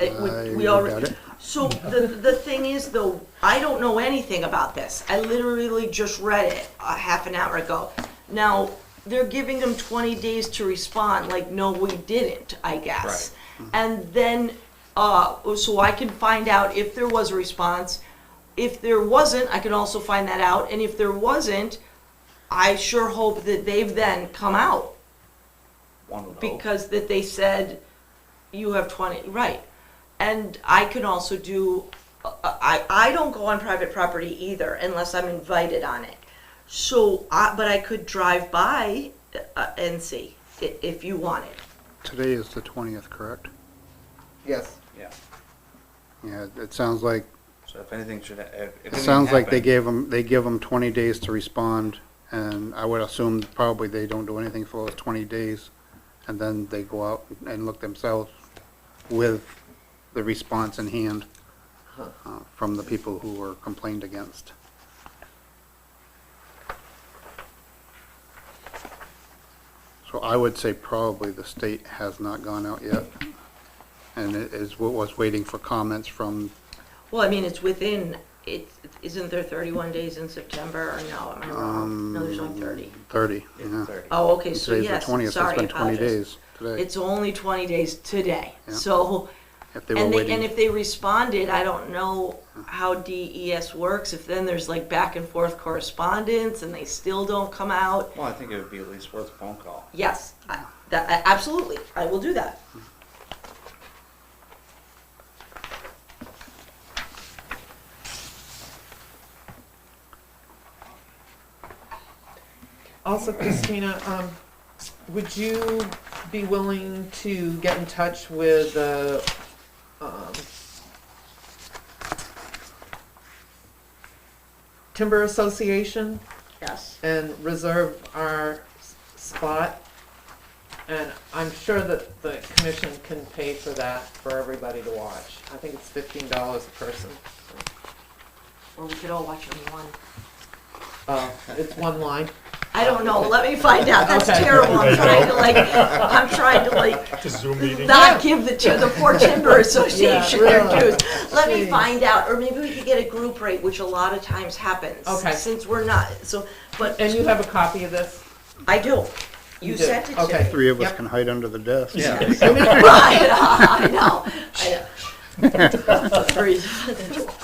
We already. doubt it. So the thing is though, I don't know anything about this. I literally just read it a half an hour ago. Now, they're giving them 20 days to respond, like, no, we didn't, I guess. Right. And then, so I can find out if there was a response. If there wasn't, I can also find that out. And if there wasn't, I sure hope that they've then come out. One would hope. Because that they said, You have 20, right. And I can also do, I don't go on private property either unless I'm invited on it. So, but I could drive by and see if you wanted. Today is the 20th, correct? Yes. Yeah. Yeah, it sounds like, So if anything should, if it anything sounds like they happened- give them 20 days to respond, and I would assume probably they don't do anything for those 20 days, and then they go out and look themselves with the response in hand from the people who were complained against. So I would say probably the state has not gone out yet, and it was waiting for comments from, Well, I mean, it's within, isn't there 31 days in September, or no, am I wrong? No, there's only 30. 30, Yeah, yeah. 30. Oh, okay, so Today's the yes, 20th, so sorry, it's been 20 apologize. days today. It's only 20 days today, Yeah. so, If they were and waiting. if they responded, I don't know how DES works, if then there's like back and forth correspondence and they still don't come out. Well, I think it would be at least worth a phone call. Yes, absolutely, I will do that. Also, Christina, would you be willing to get in touch with the, Timber Association Yes. and reserve our spot? And I'm sure that the commission can pay for that for everybody to watch. I think it's $15 a person. Or we could all watch it on one. It's one line. I don't know, let me find out, that's Okay. terrible, I'm trying to like, Just Zoom meeting. not give the poor Timber Association Yeah, their really. dues. Let me Jeez. find out, or maybe we could get a group rate, which a lot of times happens. Okay. Since we're not, so, but And you have a copy of this? I do. You You do. sent it to Okay. me. 3 of us Yep. can hide under the desk. Yeah. I know.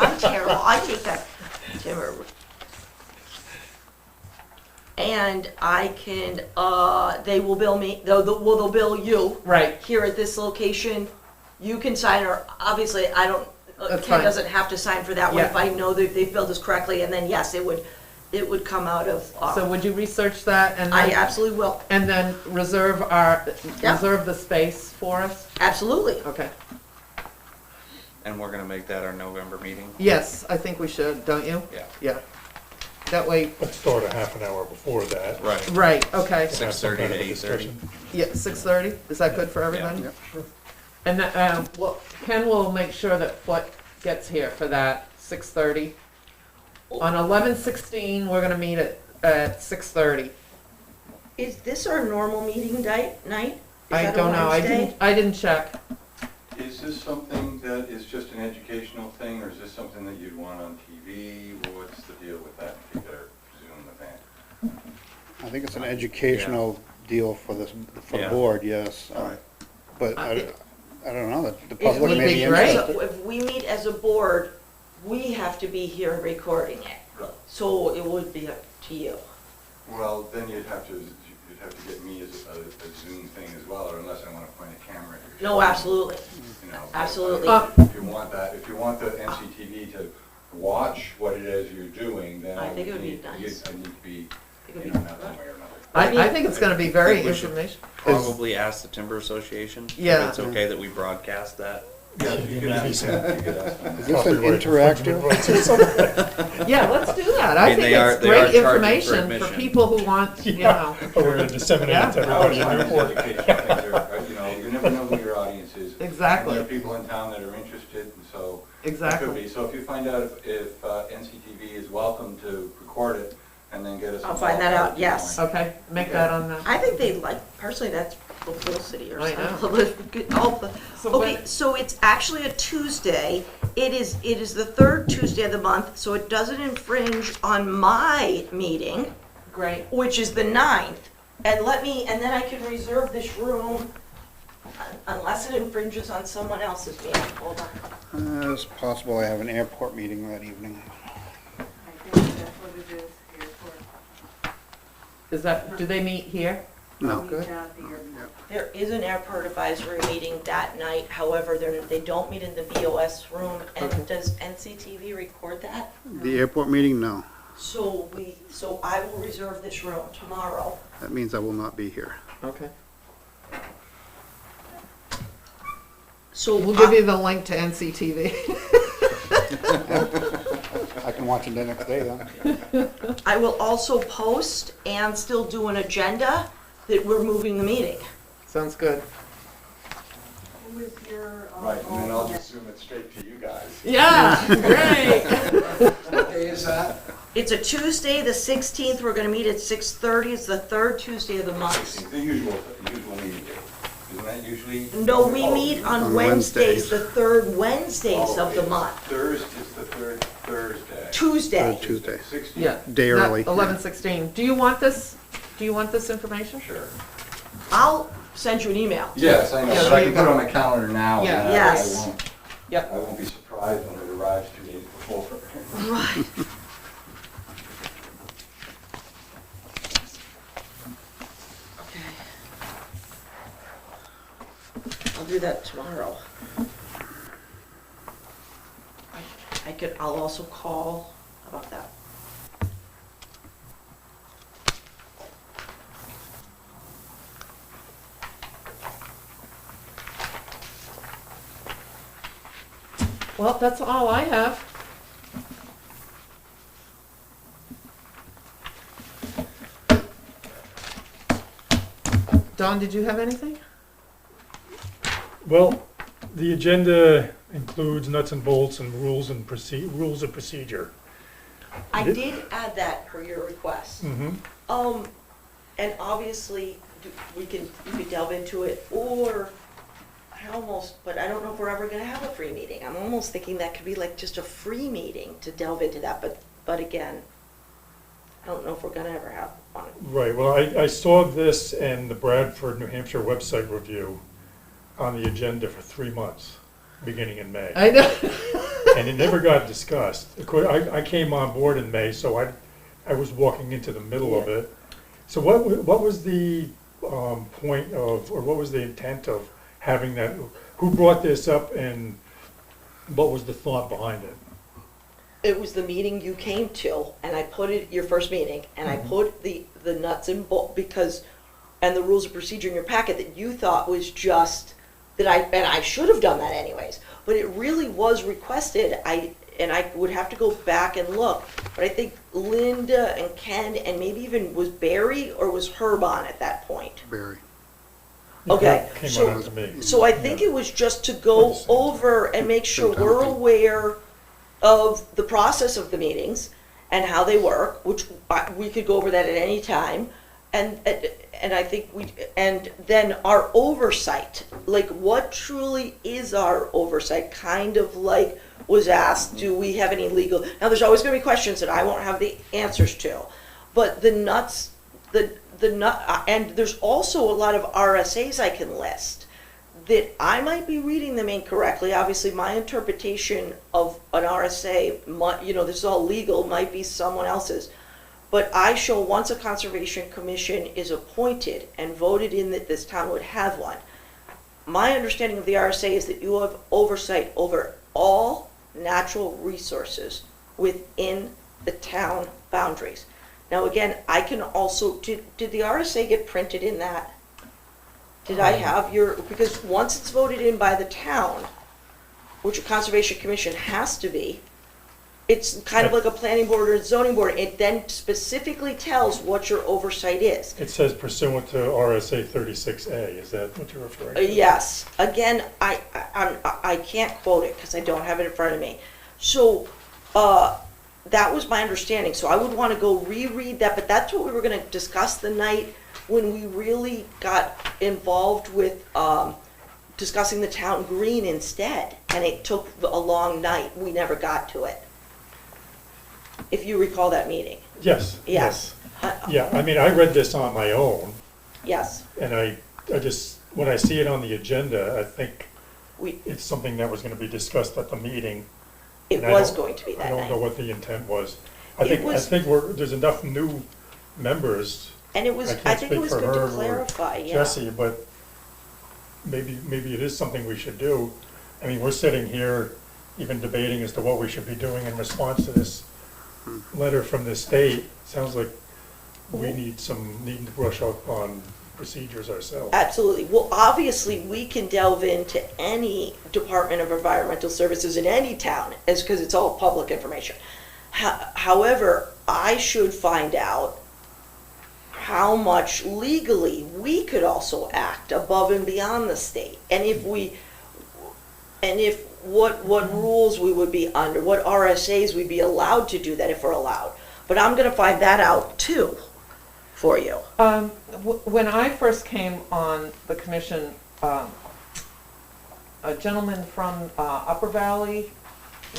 I'm terrible, I take that, Timber. And I can, they will bill me, they'll bill you. Right. Here at this location, you can sign, or obviously, I don't, That's Ken fine. doesn't have to sign for that one, Yeah. if I know that they've billed us correctly, and then yes, it would come out of, So would you research that and I then, absolutely will, and then reserve Yeah. reserve the space for us? absolutely. Okay. And we're gonna make that our November meeting? Yes, I think we should, don't you? Yeah. Yeah. That way, Let's start a half an hour before that. Right. right, okay. Have some 6:30 kind to of a 8:30. discussion. Yeah, 6:30, is that good for everybody? Yep, sure. And that, well, Ken will make sure that Foot gets here for that, 6:30. On 11/16, we're gonna meet at 6:30. Is this our normal meeting night? Is I that a don't know, Wednesday? I didn't check. Is this something that is just an educational thing, or is this something that you'd want on TV? Or what's the deal with that, if you better Zoom event? I think it's an educational deal for the Yeah. board, yes. All right. But I don't know, the If public we may be meet great. interested. If we meet as a board, we have to be here recording it, Right. so it would be up to you. Well, then you'd have to get me as a Zoom thing as well, or unless I want to point a camera at your No, absolutely. you know, Absolutely. If you want that, if you want the NCTV to watch what it is you're doing, then I I think it would be need, nice. I need to be, It would you be- know, not one way or another. I think it's gonna be very think we should- informational. Probably ask the Timber Association. Yeah. If it's okay that we broadcast that. Yeah, you could ask them, you could ask them. Is this an Copyright interactive? infringement rights or something. Yeah, let's do that. I I mean, think they are- it's they are great charging for information for admission. people who want, you know. But we're gonna disseminate it to I would everybody in find Newport. these educational things are, you know, you never know who your audience is. Exactly. There are people in town that are interested, and so. it Exactly. could be. So if you find out if NCTV is welcome to record it, and then get us. I'll find that out, yes. Okay, make that on the, I think they like, personally, that's publicity or I know. something. So Okay, when- so it's actually a Tuesday. It is the third Tuesday of the month, so it doesn't infringe on my meeting, great. which is the 9th. And then I can reserve this room unless it infringes on someone else's meeting. Hold on. It's possible I have an airport meeting that evening. I think that's what it is, airport. Is that, do they meet here? No. He's not here. There is an airport advisory meeting that night, however, they don't meet in the BOS room, Okay. and does NCTV record that? The airport meeting, no. So I will reserve this room tomorrow. That means I will not be here. Okay. So We'll give you the link to NCTV. I can watch it the next day then. I will also post and still do an agenda that we're moving the meeting. Sounds good. Who is your, Right, and then I'll alternate? just zoom it straight to you guys. Yeah, great. What day is that? It's a Tuesday, the 16th. We're going to meet at 6:30. It's the third Tuesday of the month. The usual meeting day. Isn't that usually? No, we meet on On Wednesdays, Wednesdays. the third Wednesdays of the month. Thursday, it's the third Thursday. Tuesday. Tuesday. 16th. Yeah. Day early. 11:16. Do you want this? Do you want this information? Sure. I'll send you an email. Yes, I know, Yeah, but there I you can put it go. on my calendar now. Yeah. and I Yes. won't, Yep. I won't be surprised when it arrives 2 days before. Right. Okay. I'll do that tomorrow. I'll also call about that. Well, that's all I have. Don, did you have anything? Well, the agenda includes nuts and bolts and rules of procedure. I did add that per your request. Mm-hmm. And obviously, you could delve into it, or but I don't know if we're ever gonna have a free meeting. I'm almost thinking that could be like just a free meeting to delve into that, but again, I don't know if we're gonna ever have one. Right, well, I saw this and the Bradford, New Hampshire website review on the agenda for 3 months, beginning in May. I know. And it never got discussed. Of course, I came on board in May, so I was walking into the middle of it. So what was the point of, or what was the intent of having that? Who brought this up and what was the thought behind it? It was the meeting you came to, and I put it, your first meeting, and I put the nuts and bolts, and the rules of procedure in your packet that you thought was just, and I should have done that anyways, but it really was requested. And I would have to go back and look, but I think Linda and Ken, and maybe even was Barry or was Herb on at that point? Barry. Okay, It came so- on to me. So I think it was just to go over and make sure Same we're time. aware of the process of the meetings and how they work, which we could go over that at any time. And I think and then our oversight, like what truly is our oversight, kind of like was asked, do we have any legal, now there's always gonna be questions that I won't have the answers to, but the nut, and there's also a lot of RSAs I can list that I might be reading them incorrectly. Obviously, my interpretation of an RSA, this is all legal, might be someone else's. But I show once a Conservation Commission is appointed and voted in that this town would have one, my understanding of the RSA is that you have oversight over all natural resources within the town boundaries. Now, again, I can also, did the RSA get printed in that? Did I have because once it's voted in by the town, which a Conservation Commission has to be, it's kind of like a planning board or a zoning board. It then specifically tells what your oversight is. It says pursuant to RSA 36A, is that what you're referring to? Yes. Again, I can't quote it because I don't have it in front of me. So that was my understanding. So I would want to go reread that, but that's what we were going to discuss the night when we really got involved with discussing the town green instead. And it took a long night. We never got to it. If you recall that meeting. Yes. Yes. Yeah, I mean, I read this on my own, Yes. and I just, when I see it on the agenda, I think We, it's something that was gonna be discussed at the meeting. it And I was don't- going to be I that don't know night. what the intent was. I It think was- there's enough new members And it was, I I can't think it speak was for good to her or clarify, yeah. Jesse, but maybe it is something we should do. I mean, we're sitting here even debating as to what we should be doing in response to this letter from the state. Sounds like we need to brush up on procedures ourselves. Absolutely. Well, obviously, we can delve into any Department of Environmental Services in any town, because it's all public information. However, I should find out how much legally we could also act above and beyond the state. And what rules we would be under, what RSAs we'd be allowed to do that if we're allowed. But I'm gonna find that out too, for you. When I first came on the commission, a gentleman from Upper Valley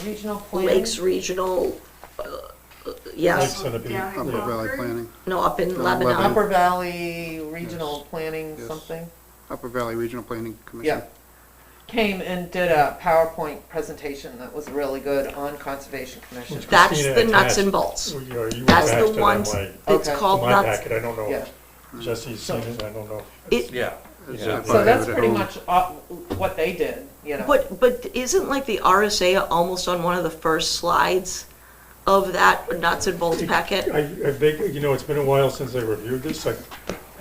Regional Planning. Lakes Regional, yes, Lakes and a beach. Down in Upper Valley Concord? Planning, no, up in No, Lebanon. Lebanon. Upper Valley Regional Planning Yes. something, Upper Valley Regional Planning Commission. yeah. Came and did a PowerPoint presentation that was really good on Conservation Commission. Which That's Christina the nuts attached. and bolts. You That's attached the it on ones, my- it's Okay. called my nuts. packet, I don't know. Yeah. Jesse's seen it, I don't know. It, Yeah. It's Yeah. up So by that's David pretty Home. much what they did, you know. but isn't like the RSA almost on one of the first slides of that nuts and bolts packet? I vaguely, it's been a while since I reviewed this, I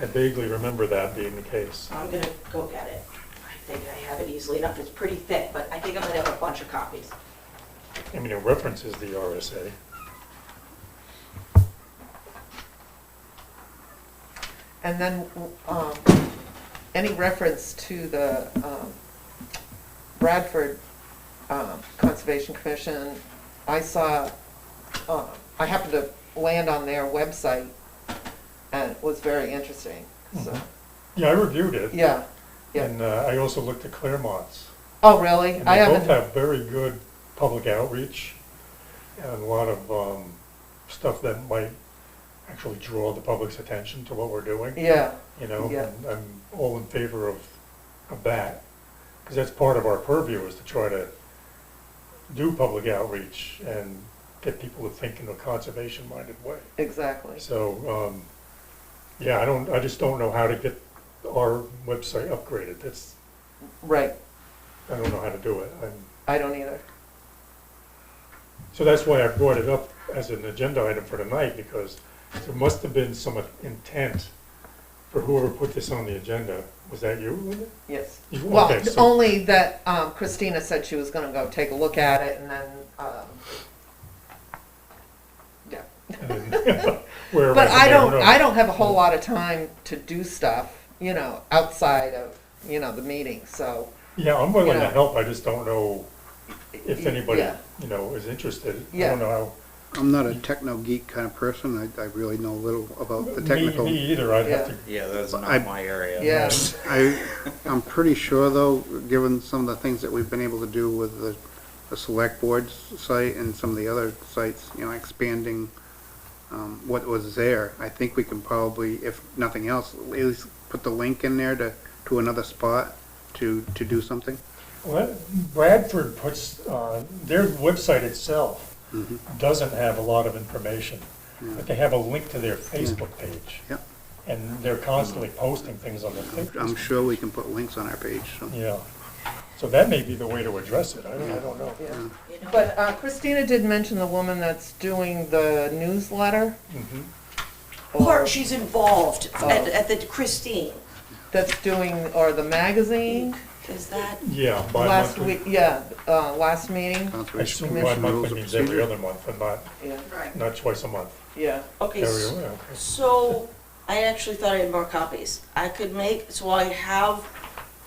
vaguely remember that being the case. I'm gonna go get it. I think I have it easily enough. It's pretty thick, but I think I'm gonna have a bunch of copies. I mean, it references the RSA. And then, any reference to the Bradford Conservation Commission, I saw, I happened to land on their website, and it was very interesting, so, Yeah, I reviewed it. yeah, yeah. And I also looked at Claremont's. Oh, really? And I they both haven't, have very good public outreach and a lot of stuff that might actually draw the public's attention to what we're doing. yeah, And Yeah. I'm all in favor of that. Because that's part of our purview, is to try to do public outreach and get people to think in a conservation-minded way. exactly. So, yeah, I just don't know how to get our website upgraded. Right, I don't know how to do it. I don't either. So that's why I brought it up as an agenda item for tonight, because there must have been some intent for whoever put this on the agenda. Was that you, Linda? Yes. You- Well, okay, so- only that Christina said she was gonna go take a look at it, and then, yeah. And then where am But from there? Who knows? I don't have a whole lot of time to do stuff, outside of, the meeting, so. Yeah, I'm willing to Yeah. help, I just don't know if anybody, Yeah. is interested. I Yeah. don't know I'm not a techno geek kind of person. I really know little about the how. technical. Me either, I'd have to, Yeah, that's I- not my area. Yeah, I'm pretty sure though, given some of the things that we've been able to do with the select board's site and some of the other sites, expanding what was there, I think we can probably, if nothing else, at least put the link in there to another spot to do something. well, Bradford puts, their website itself doesn't have a lot of information, but they have a link to their Facebook page. Yep. And they're constantly posting things on their I'm Facebook. sure we can put links on our page, so. Yeah, so that may be the way to address it, I don't know. yeah. But Christina did mention the woman that's doing the newsletter. Mhm. or She's involved Oh. at the Christine. That's doing, or the magazine, Is that, Yeah, last bi-monthly. week, yeah, last meeting, I Conservation assume Commission rules bi-monthly of means every procedure. other month, and yeah, not twice a month. yeah. okay, Okay. so I actually thought I had more copies. I could make, so I have,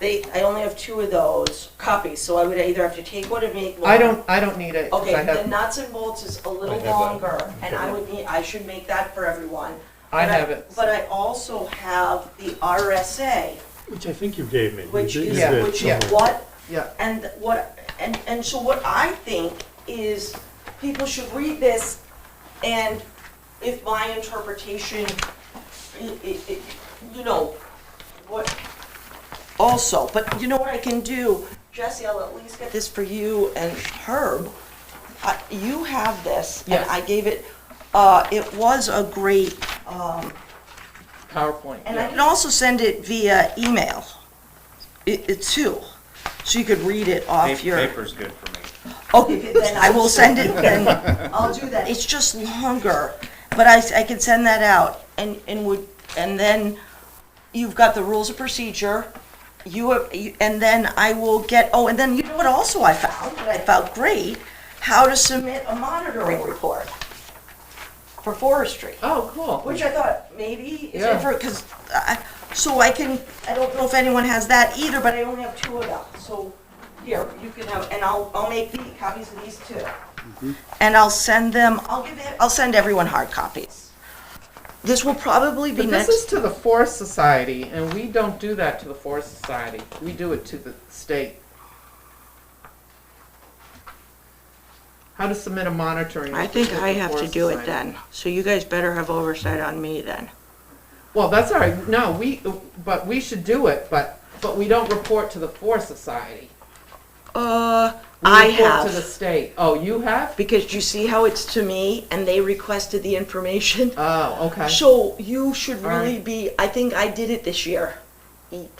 I only have 2 of those copies, so I would either have to take one and make one. I don't need it, 'cause Okay, I the have, nuts and bolts is a I little have that. longer, and Okay. I should make that for everyone. I But have it. But I also have the RSA, Which I think you gave me. You which did- is, you did which yeah. is somewhere. what, Yeah, and so what I think is, people should read this, and if my interpretation, what, also, but you know what I can do? Jesse, I'll at least get this for you and Herb. You have this, and Yes. I gave it, it was a great, PowerPoint. And yeah. I can also send it via email, it too, so you could read it off your. Paper's good for me. Okay, then I will send it, then I'll do that. It's just longer, but I can send that out, and then you've got the rules of procedure, and then I will get, and then you know what also I found, that I found great, how to submit a monitoring report for forestry. Oh, cool. Which I thought maybe is Yeah. because so I don't know if anyone has that either, but I only have 2 of them. So here, you can have, and I'll make copies of these too. And I'll send them, I'll send everyone hard copies. This will probably be But this next. is to the Forest Society, and we don't do that to the Forest Society. We do it to the state. How to submit a monitoring. I think report I to the have to Forest do it Society. then. So you guys better have oversight on me then. Well, that's all right. No, but we should do it, but we don't report to the Forest Society. We I report to the have, state. Oh, you have? because you see how it's to me and they requested the information? Oh, okay. So you should All really right. be, I think I did it this year.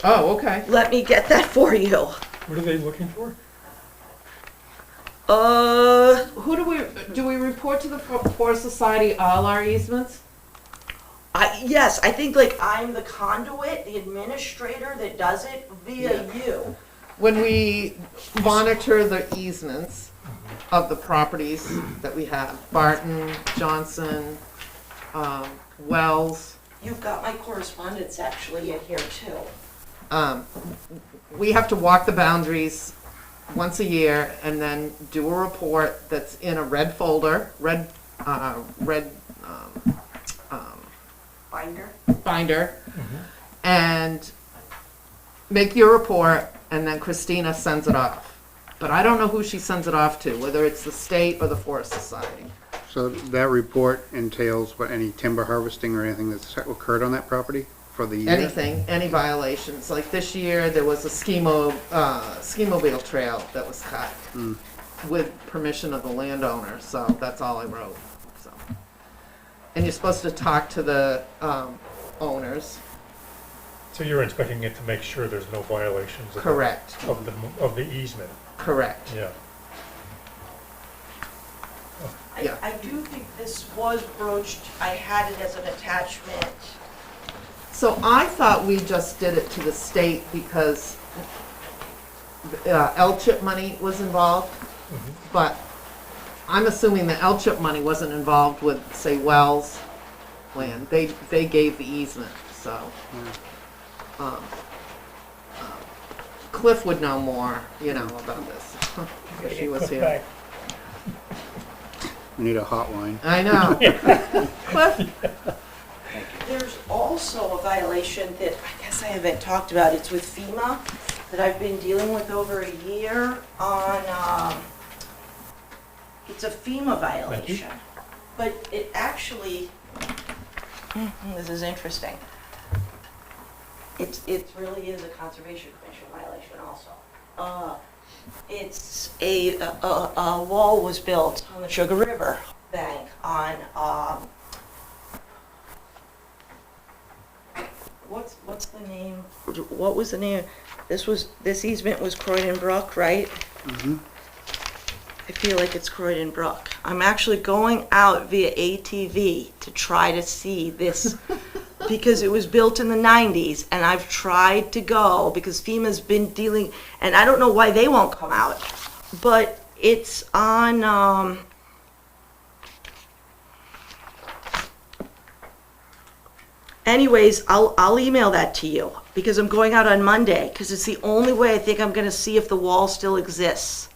Oh, okay. Let me get that for you. What are they looking for? Who do we report to the Forest Society all our easements? Yes, I think like I'm the conduit, the administrator that does it via you. When we monitor the easements of the properties that we have, Barton, Johnson, Wells, You've got my correspondence actually in here too. we have to walk the boundaries once a year and then do a report that's in a red folder, red Binder? binder, and make your report, and then Christina sends it off. But I don't know who she sends it off to, whether it's the state or the Forest Society. So that report entails what, any timber harvesting or anything that's occurred on that property for the year? Anything, any violations. Like this year, there was a ski-mobile trail that was cut with permission of the landowner, so that's all I wrote, so. And you're supposed to talk to the owners. So you're inspecting it to make sure there's no violations of the- Correct, of the easement, correct. yeah. Yeah. I do think this was broached, I had it as an attachment. So I thought we just did it to the state because L-chip money was involved, but I'm assuming the L-chip money wasn't involved with, say, Wells land. They gave the easement, so. Cliff would know more, about this, if she was here. We need a hotline. I know. Cliff? There's also a violation that I guess I haven't talked about. It's with FEMA that I've been dealing with over a year on, it's a FEMA violation. But it actually, this is interesting. It really is a Conservation Commission violation also. It's a wall was built on the Sugar River bank on, what's the name? What was the name? This easement was Croydon Brook, right? I feel like it's Croydon Brook. I'm actually going out via ATV to try to see this because it was built in the 90s and I've tried to go because FEMA's been dealing, and I don't know why they won't come out, but it's on, anyways, I'll email that to you because I'm going out on Monday because it's the only way I think I'm going to see if the wall still exists.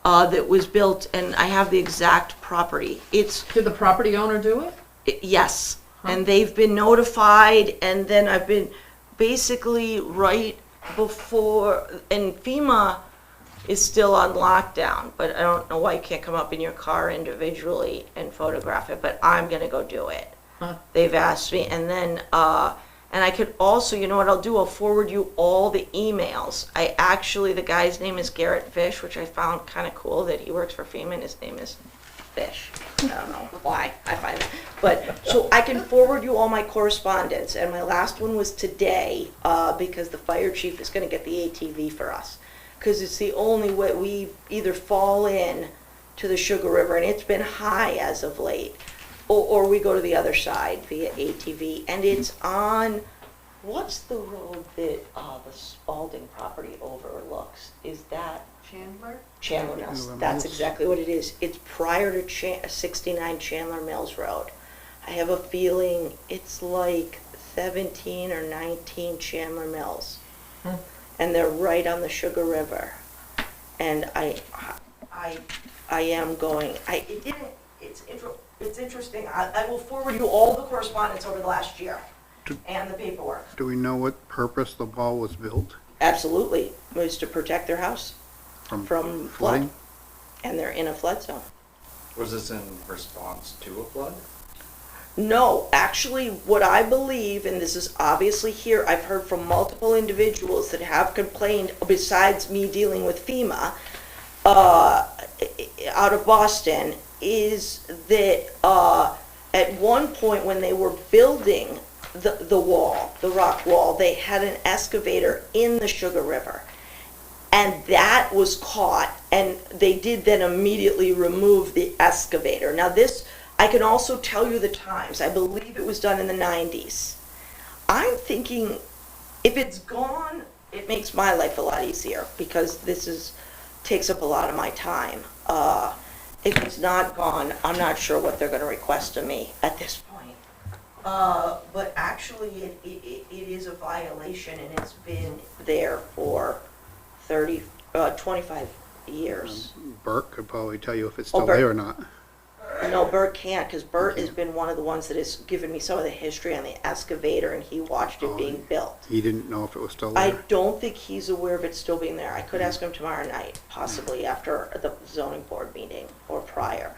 That was built, and I have the exact property. Did the property owner do it? Yes, and they've been notified, and then I've been basically right before, and FEMA is still on lockdown, but I don't know why you can't come up in your car individually and photograph it, but I'm gonna go do it. Huh. They've asked me, and then, and I could also, you know what I'll do, I'll forward you all the emails. The guy's name is Garrett Fish, which I found kind of cool that he works for FEMA, and his name is fish. I don't know why I find that. But, so I can forward you all my correspondence, and my last one was today, because the fire chief is gonna get the ATV for us. Because it's the only way, we either fall in to the Sugar River, and it's been high as of late, or we go to the other side via ATV, and it's on, what's the road that, the Spalding property overlooks? Is that Chandler? Chandler Mills? Chandler That's Mills. exactly what it is. It's prior to 69 Chandler Mills Road. I have a feeling it's like 17 or 19 Chandler Mills. And they're right on the Sugar River. And I am going, it's interesting. I will forward you all the correspondence over the last year and the paperwork. Do we know what purpose the wall was built? Absolutely, it was to protect their house from flood. flooding? And they're in a flood zone. Was this in response to a flood? No, actually, what I believe, and this is obviously here, I've heard from multiple individuals that have complained, besides me dealing with FEMA, out of Boston, is that at one point when they were building the wall, the rock wall, they had an excavator in the Sugar River. And that was caught, and they did then immediately remove the excavator. Now this, I can also tell you the times. I believe it was done in the 90s. I'm thinking, if it's gone, it makes my life a lot easier, because takes up a lot of my time. If it's not gone, I'm not sure what they're gonna request of me at this point. But actually, it is a violation, and it's been there for 25 years. Bert could probably tell you if it's Oh, still Bert. there or not. No, Bert can't, because Bert has been one of the ones that has given me some of the history on the excavator, and he watched it being built. He didn't know if it was still I there. don't think he's aware of it still being there. I could ask him tomorrow night, possibly after the zoning board meeting or prior.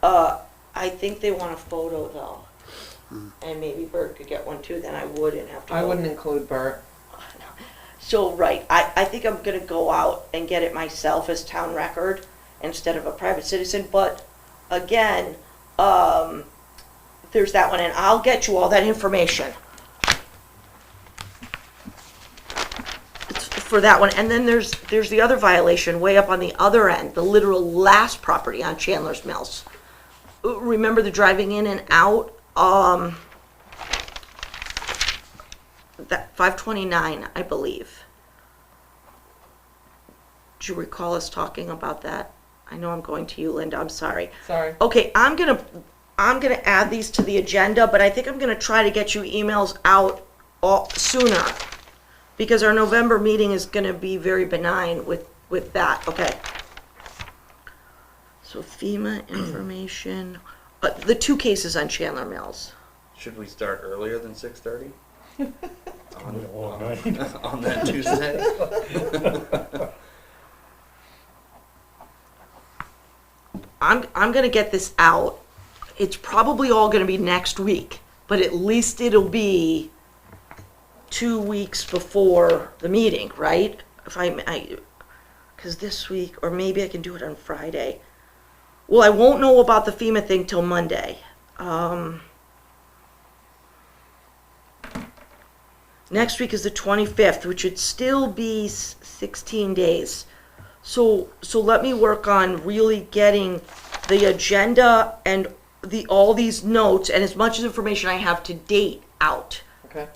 I think they want a photo though, and maybe Bert could get one too, then I wouldn't have to I go. wouldn't include Bert. So, right, I think I'm gonna go out and get it myself as town record instead of a private citizen, but again, there's that one, and I'll get you all that information. It's for that one, and then there's the other violation way up on the other end, the literal last property on Chandler's Mills. Remember the driving in and out, that 529, I believe. Do you recall us talking about that? I know I'm going to you, Linda, I'm sorry. Sorry. Okay, I'm gonna add these to the agenda, but I think I'm gonna try to get you emails out sooner, because our November meeting is gonna be very benign with that, okay? So FEMA information, the two cases on Chandler Mills. Should we start earlier than 6:30? On a long night. On that Tuesday? I'm gonna get this out. It's probably all gonna be next week, but at least it'll be 2 weeks before the meeting, right? Because this week, or maybe I can do it on Friday. Well, I won't know about the FEMA thing till Monday. Next week is the 25th, which would still be 16 days. So let me work on really getting the agenda and all these notes and as much information I have to date out. Okay.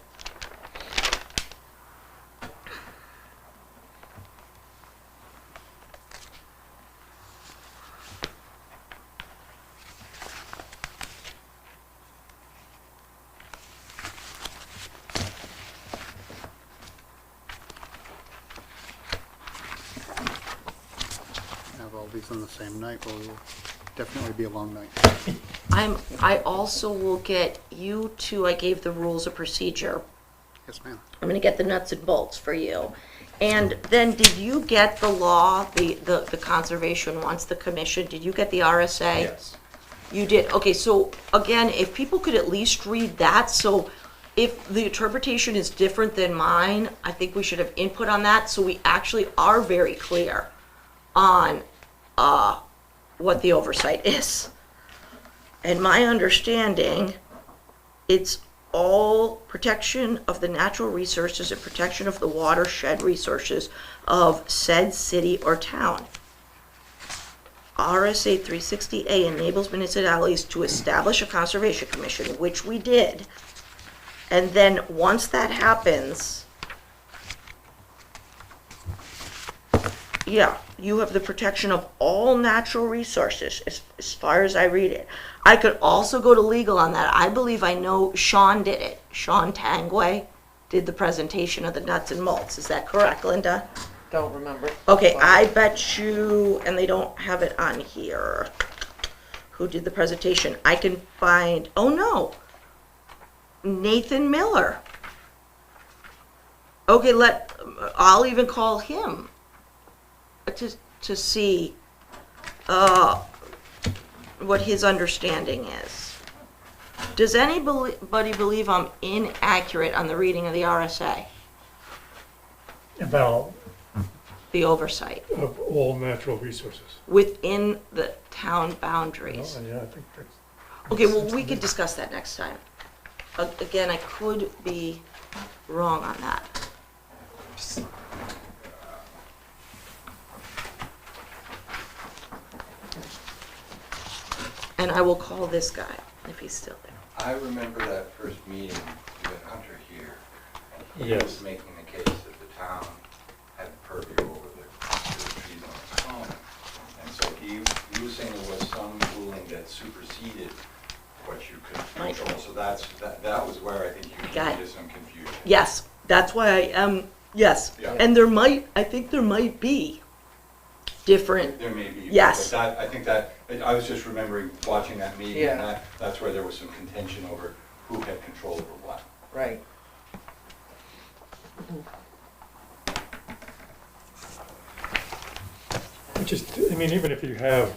Have all these on the same night, well, it will definitely be a long night. I also will get you two, I gave the rules of procedure. Yes, ma'am. I'm gonna get the nuts and bolts for you. And then, did you get the law, the conservation ones, the commission, did you get the RSA? Yes. You did, okay, so again, if people could at least read that, so if the interpretation is different than mine, I think we should have input on that, so we actually are very clear on, what the oversight is. And my understanding, it's all protection of the natural resources and protection of the watershed resources of said city or town. RSA 360A enables municipalities to establish a conservation commission, which we did. And then once that happens, yeah, you have the protection of all natural resources, as far as I read it. I could also go to legal on that. I believe I know Sean did it. Sean Tangway did the presentation of the nuts and bolts. Is that correct, Linda? Don't remember. Okay, I bet you, and they don't have it on here, who did the presentation. I can find, oh no, Nathan Miller. Okay, I'll even call him to see what his understanding is. Does anybody believe I'm inaccurate on the reading of the RSA, About the oversight, of all natural resources. within the town boundaries? Yeah, I think that's. Okay, well, we could discuss that next time. Again, I could be wrong on that. And I will call this guy if he's still there. I remember that first meeting with Hunter here, and he Yes. was making the case that the town had purview over the trees on the common. And so he was saying there was some ruling that superseded what you could Right. control. So that was where I think you Got came it. to some confusion. Yes, that's why I am, yes. Yeah. And I think there might be different, There may be. Yes. But I think that, I was just remembering watching that meeting, and Yeah. that's where there was some contention over who had control over what. Right. I mean, even if you have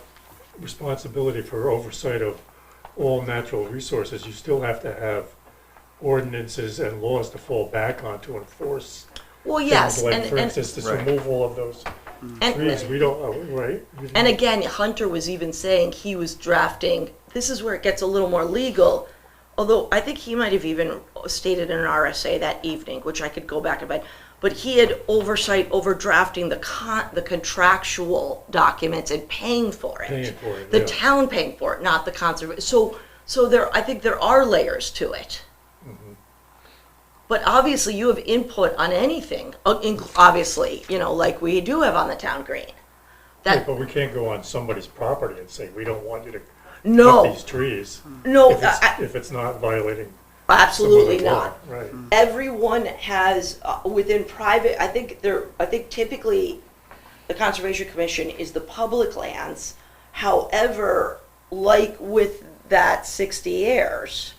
responsibility for oversight of all natural resources, you still have to have ordinances and laws to fall back on to enforce well, yes, things like, and, for and, instance, this Right. removal of those trees. We don't, right? and again, Hunter was even saying he was drafting, this is where it gets a little more legal, although I think he might have even stated in an RSA that evening, which I could go back and find, but he had oversight over drafting the contractual documents and paying for it. Paying for it, The yeah. town paying for it, not the conservation. So there, I think there are layers to it. Mm-hmm. But obviously, you have input on anything, obviously, like we do have on the town green. Right, That, but we can't go on somebody's property and say, we don't want you to cut no, these trees. no, If it's not violating some absolutely other law. not. Right. Everyone has, within private, I think typically the Conservation Commission is the public lands. However, like with that 60 acres,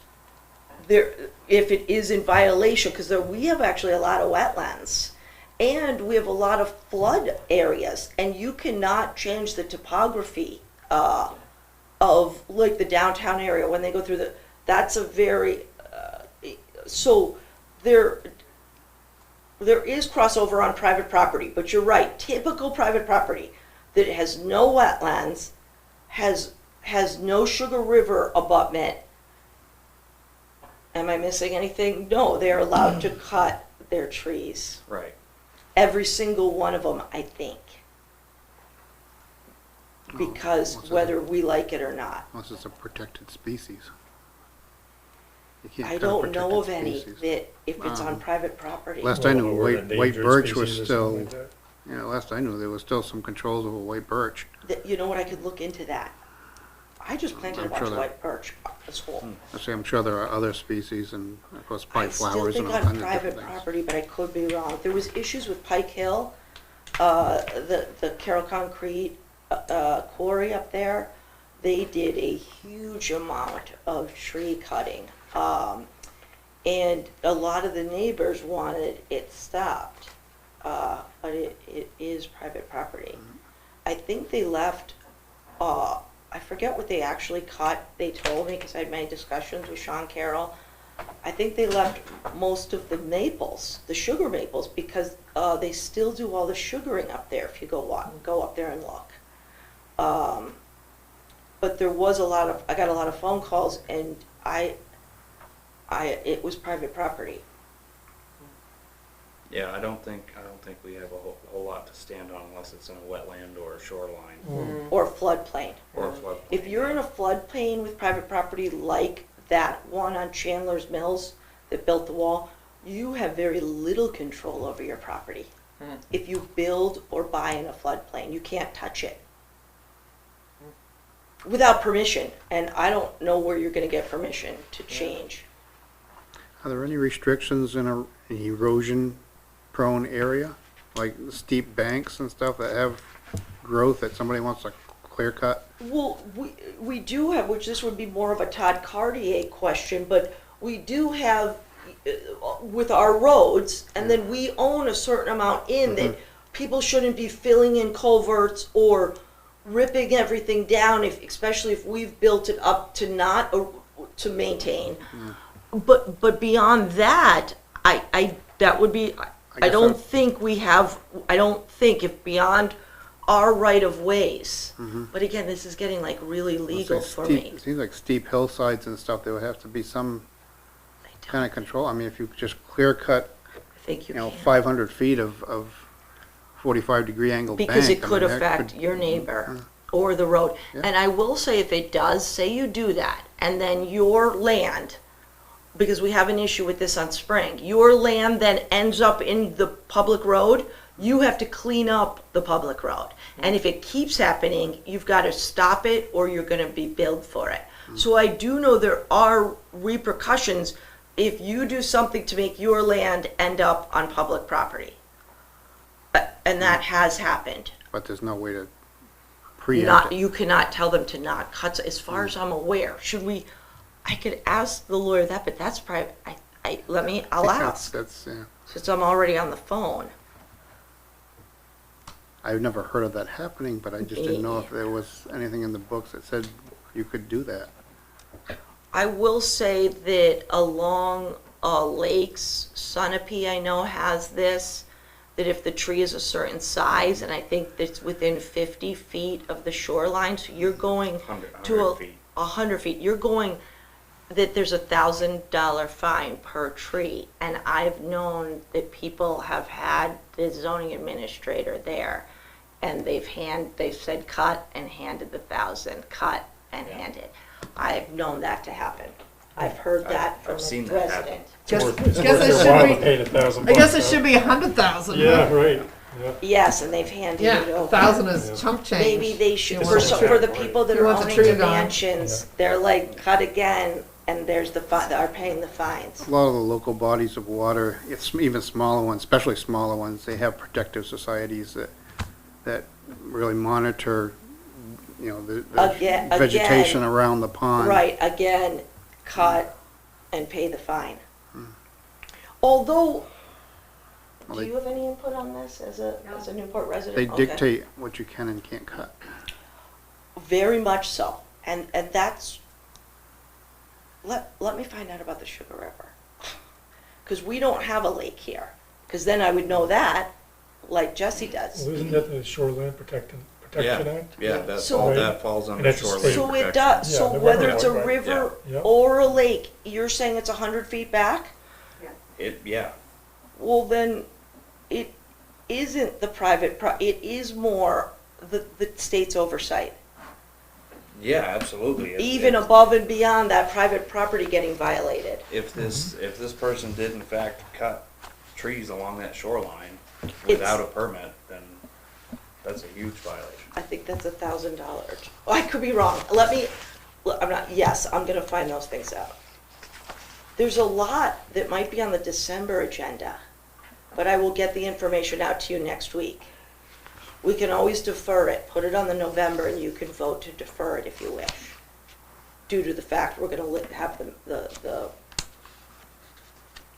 there, if it is in violation, because we have actually a lot of wetlands, and we have a lot of flood areas, and you cannot change the topography of like the downtown area when they go through that's a very, so there is crossover on private property, but you're right, typical private property that has no wetlands, has no Sugar River abutment. Am I missing anything? No, they're allowed to cut their trees. Right. Every single one of them, I think. Because what's that? whether we like it or not. Unless it's a protected species. You can't I cut a don't know of protected any species. that, if it's on private property. Last I knew, Or an white endangered birch was species or still, something like that. last I knew, there was still some controls over white birch. You know what, I could look into that. I just planted a I'm bunch sure of that- white birch at the school. I'm sure there are other species and, of course, I pike still flowers and think all on kinds of private different things. property, but I could be wrong. There was issues with Pike Hill, the Carroll Concrete quarry up there. They did a huge amount of tree cutting. And a lot of the neighbors wanted it stopped, but it is private property. I think they left, I forget what they actually cut, they told me, because I had many discussions with Sean Carroll. I think they left most of the maples, the sugar maples, because they still do all the sugaring up there if you go up there and look. but there was I got a lot of phone calls, and it was private property. Yeah, I don't think we have a whole lot to stand on unless it's in a wetland or a shoreline Or floodplain. or a floodplain. If you're in a floodplain with private property like that one on Chandler's Mills that built the wall, you have very little control over your property. If you build or buy in a floodplain, you can't touch it without permission, and I don't know where you're gonna get permission to change. Are there any restrictions in an erosion-prone area, like steep banks and stuff that have growth that somebody wants to clear cut? Well, we do have, which this would be more of a Todd Cartier question, but we do have with our roads, and then we own a certain amount in that people shouldn't be filling in culverts or ripping everything down, especially if we've built it up to not to maintain. But beyond that, that would be. I guess don't I- think we have. I don't think if beyond our right of ways. But again, this is getting like really legal It's for like me. steep- It seems like steep hillsides and stuff, there would have to be some kind of control. I mean, if you just clear cut, I think you can. 500 feet of 45-degree angle bank. Because it I could mean, that affect your neighbor or the road. Yeah. And I will say, if it does, say you do that, and then your land, because we have an issue with this on Spring, your land then ends up in the public road, you have to clean up the public road. And if it keeps happening, you've got to stop it or you're going to be billed for it. So I do know there are repercussions if you do something to make your land end up on public property. And that has happened. But there's no way to preempt Not, it. you cannot tell them to not cut, as far as I'm aware. Should we, I could ask the lawyer that, but that's private. I'll I think ask, That's, yeah. since I'm already on the phone. I've never heard of that happening, but I just didn't know if there was anything in the books that said you could do that. I will say that along lakes, Sunapee, I know, has this, that if the tree is a certain size, and I think it's within 50 feet of the shoreline, so you're going 100 to feet. 100 feet, you're going, that there's $1,000 fine per tree. And I've known that people have had the zoning administrator there, and they've said cut and handed the 1,000, cut and handed. I've known that to happen. I've heard that from I've seen a that happen. resident. Guess- It's guess worth it their should while be- to pay the $1,000. I guess it huh? should be 100,000. Yeah, right, yeah. Yes, and they've handed Yeah, it over. 1,000 is Yeah. chunk change. Maybe they should, You for, want so, to for the check, people that You are want the owning tree the gone. mansions, they're like, cut again, and there's the are paying the fines. A lot of the local bodies of water, it's even smaller ones, especially smaller ones, they have protective societies that really monitor, the Again- vegetation around the pond. Right, again, cut and pay the fine. Although, Well, do you have any input on this as a Newport resident? They Okay. dictate what you can and can't cut. Very much so, and that's, let me find out about the Sugar River. Because we don't have a lake here, because then I would know that, like Jesse does. Well, isn't that the Shoreland Protection Act? Yeah, So- that falls And under that's a shoreline state- So it protection. does, Yeah, so the whether river it's a one, right? river Yeah. Yep. or a lake, you're saying it's 100 feet back? Yeah, Well, then, it isn't the private, it is more the state's oversight. yeah, absolutely. Even above and beyond that private property getting violated. If this person did in fact cut trees along that shoreline It's- without a permit, then that's a huge violation. I think that's $1,000. Oh, I could be wrong. I'm gonna find those things out. There's a lot that might be on the December agenda, but I will get the information out to you next week. We can always defer it, put it on the November, and you can vote to defer it if you wish. Due to the fact we're gonna have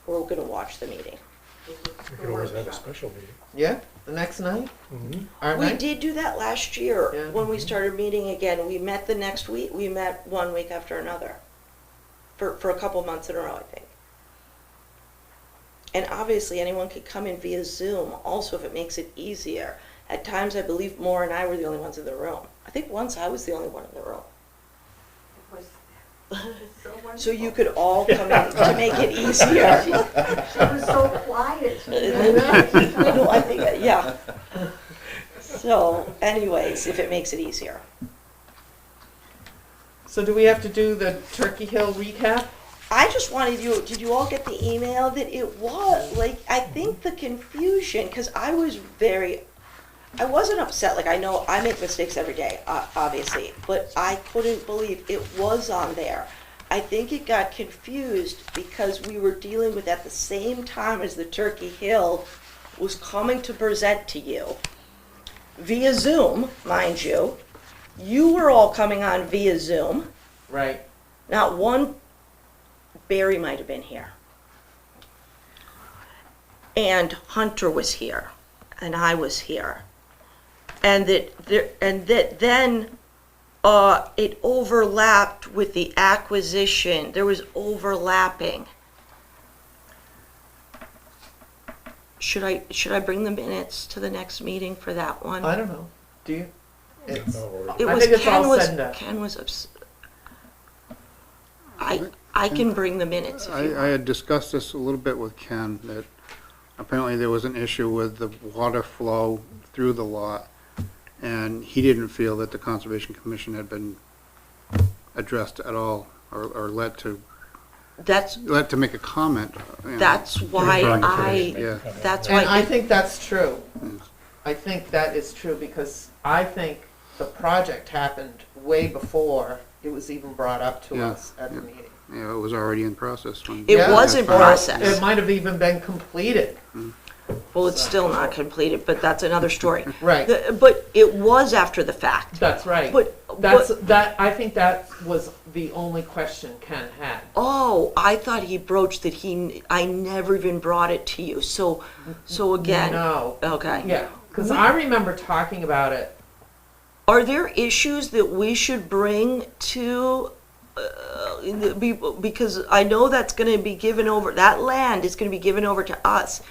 we're gonna watch the meeting. We could always have a special meeting. Yeah, the next night? Mhm. Our We night? did do that last year, Yeah. when we started meeting again. We met the next week, we met 1 week after another, for a couple months in a row, I think. And obviously, anyone could come in via Zoom, also if it makes it easier. At times, I believe Maura and I were the only ones in the room. I think once I was the only one in the room. So you could all come in to make it easier. She was so quiet. No, I think, yeah. So anyways, if it makes it easier. So do we have to do the Turkey Hill recap? I just wanted you, did you all get the email that it was, like, I think the confusion, because I wasn't upset, like, I know I make mistakes every day, obviously, but I couldn't believe it was on there. I think it got confused because we were dealing with at the same time as the Turkey Hill was coming to present to you via Zoom, mind you. You were all coming on via Zoom. Right. Not one, Barry might have been here. And Hunter was here, and I was here. And that then it overlapped with the acquisition. There was overlapping. Should I bring the minutes to the next meeting for that one? I don't know. Do you? It's, No, It I was think it's all Ken was said and done. Ken was I can bring the minutes if you I want. had discussed this a little bit with Ken, that apparently there was an issue with the water flow through the lot, and he didn't feel that the Conservation Commission had been addressed at all, or led to make a comment. You know. That's why Yeah. that's And I why think that's true. Mm. I think that is true because I think the project happened way before it was even brought up to Yeah, us at the yeah. meeting. Yeah, it was already in process when. It Yeah, was in or process. It might have even been completed. well, it's still not completed, but that's another story. Right. But it was after the fact. That's right. But I think that was the only question Ken had. oh, I thought he broached that I never even brought it to you. So again, No. okay. Yeah, because I remember talking about it. Are there issues that we should bring to, because I know that's going to be given over, that land is going to be given over to us.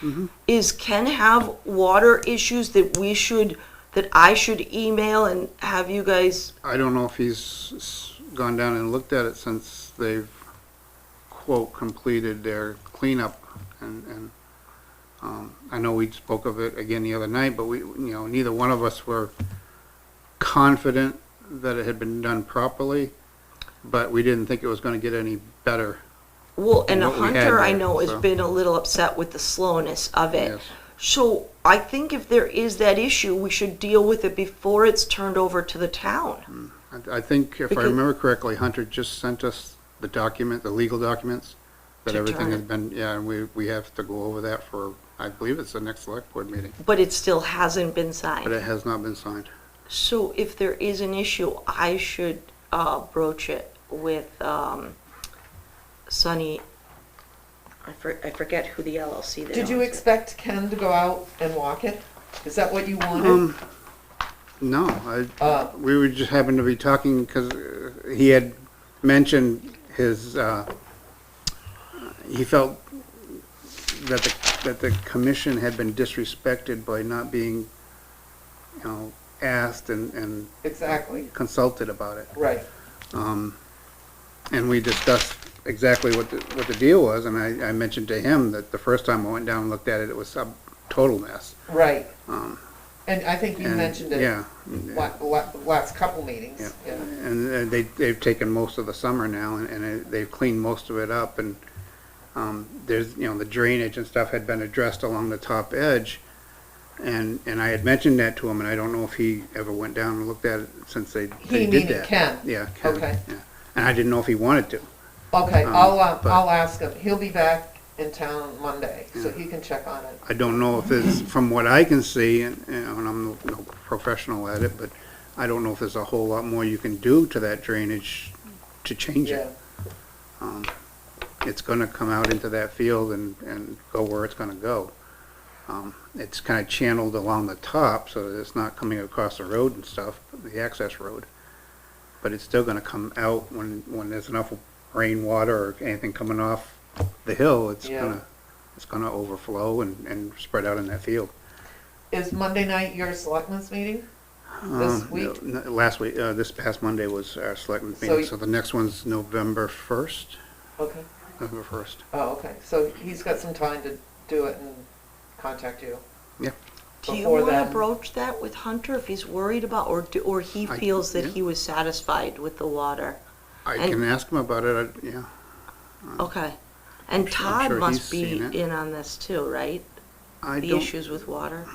Is Ken have water issues that I should email and have you guys, I don't know if he's gone down and looked at it since they've, quote, completed their cleanup, and I know we spoke of it again the other night, but neither one of us were confident that it had been done properly, but we didn't think it was going to get any better. well, and What we had Hunter I there, know has so. been a little upset with the slowness of it. Yes. So I think if there is that issue, we should deal with it before it's turned over to the town. I think, if I Because- remember correctly, Hunter just sent us the legal documents, that To everything turn has it. been, yeah, and we have to go over that for, I believe it's the next select board meeting, But it still hasn't been signed. but it has not been signed. So if there is an issue, I should broach it with Sunny, I forget who the LLC that Did you owns it. expect Ken to go out and walk it? Is that what you wanted? No, we were just happened to be talking, because he had mentioned his, he felt that the commission had been disrespected by not being, asked and Exactly, consulted about it. right. And we discussed exactly what the deal was, and I mentioned to him that the first time I went down and looked at it, it was a total mess. Right. Um, And I think you and- mentioned it Yeah. last couple meetings. Yeah. Yeah. And they've taken most of the summer now, and they've cleaned most of it up, and there's, the drainage and stuff had been addressed along the top edge, and I had mentioned that to him, and I don't know if he ever went down and looked at it since they He, did meaning that. Ken? Yeah, Ken, Okay. yeah. And I didn't know if he wanted to. Okay, but- I'll ask him. He'll be back in town Monday, so he can check on it. I don't know if it's, from what I can see, and I'm no professional at it, but I don't know if there's a whole lot more you can do to that drainage to change Yeah. it. It's gonna come out into that field and go where it's gonna go. It's kind of channeled along the top, so that it's not coming across the road and stuff, the access road. But it's still gonna come out when there's enough rainwater or anything coming off the hill, it's Yeah. gonna overflow and spread out in that field. Is Monday night your selectmen's meeting? This week? Last week, this past Monday was our selectmen's So meeting, y- so the next one's November 1st. Okay. November 1st. Oh, okay. So he's got some time to do it and contact you. Yeah. Do you Before want to then. broach that with Hunter if he's worried about, or he I- feels that yeah. he was satisfied with the water? I And- can ask him about it, yeah. Okay. And I'm Todd sure must he's be seen it. in on this too, right? I The don't, issues with water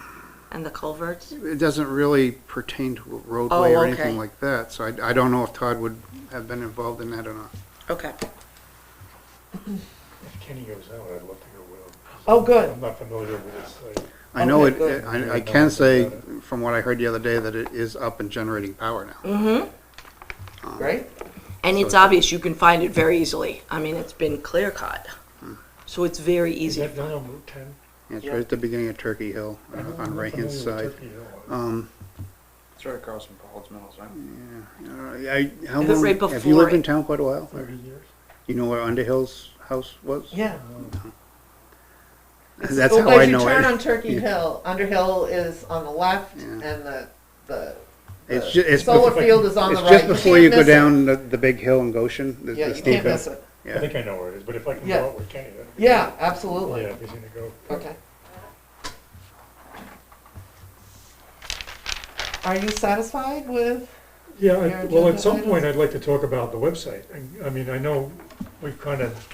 and the culverts? it doesn't really pertain to a roadway Oh, or okay. anything like that, so I don't know if Todd would have been involved in that or not. Okay. If Kenny goes out, I'd love to go with him. Oh, good. I'm not familiar with his site. I know Okay, it, good. I can say, from what I heard the other day, that it is up and generating power now. Mm-hmm. Right? And So it's obvious, you can find it very easily. I mean, it's been clear cut. So it's very Is easy to that down find. on Route 10? It's right at the beginning of Turkey Hill, I'm on not the right-hand familiar with side. Turkey Hill. It's right across from Paul's Mills, right? How It's long, right have you before lived in it. town quite a while? 30 years? You know where Underhill's house was? Yeah. That's Well, how I as know you turn it. on Turkey Yeah. Hill, Underhill is on the left, Yeah. and the It's ju- it's solar before- field is on the It's right. just before you go can't miss it. down the big hill in Goshen. Yeah, you can't miss it. I Yeah. think I know where it is, but if I can Yeah. go out with Kenny, that'd be Yeah, great. absolutely. Yeah, if he's gonna go. Okay. Are you satisfied with? Yeah, Your well, agenda at some items? point, I'd like to talk about the website. I mean, I know we've kind of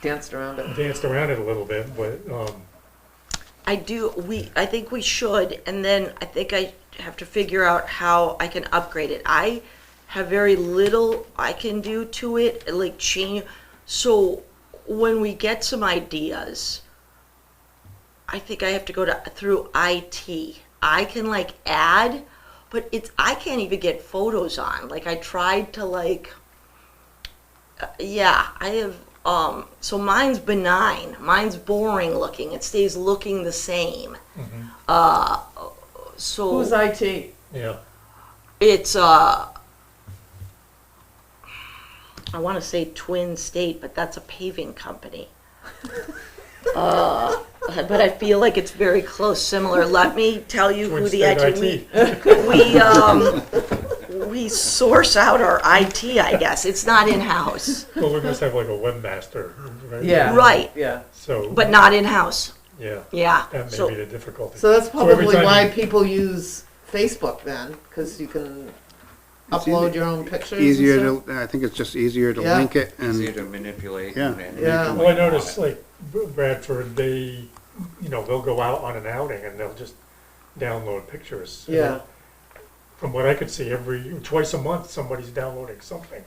Danced around it. danced around it a little bit, but, I think we should, and then I think I have to figure out how I can upgrade it. I have very little I can do to it, like change. So when we get some ideas, I think I have to go through IT. I can like add, but I can't even get photos on. Like I tried to I have so mine's benign. Mine's boring looking. It stays looking the same. So Who's IT? yeah. it's I want to say Twin State, but that's a paving company. But I feel like it's very close, similar. Let me tell you Twin who the State we source out our IT. I guess it's not in house, Well, we must have like a webmaster, right? Yeah. right? Yeah. So, But not in house. yeah, Yeah. that may So be the difficulty. So that's every probably time why you- people use Facebook then, because you can It's upload easy- your own pictures. Easier and stuff. to, I think it's just easier to Yeah. link it Easier and, to manipulate. Yeah. and Yeah. manipulate Well, I on noticed it. like Bradford, they'll go out on an outing and they'll just download pictures. And Yeah. From what I could see, twice a month, somebody's downloading something.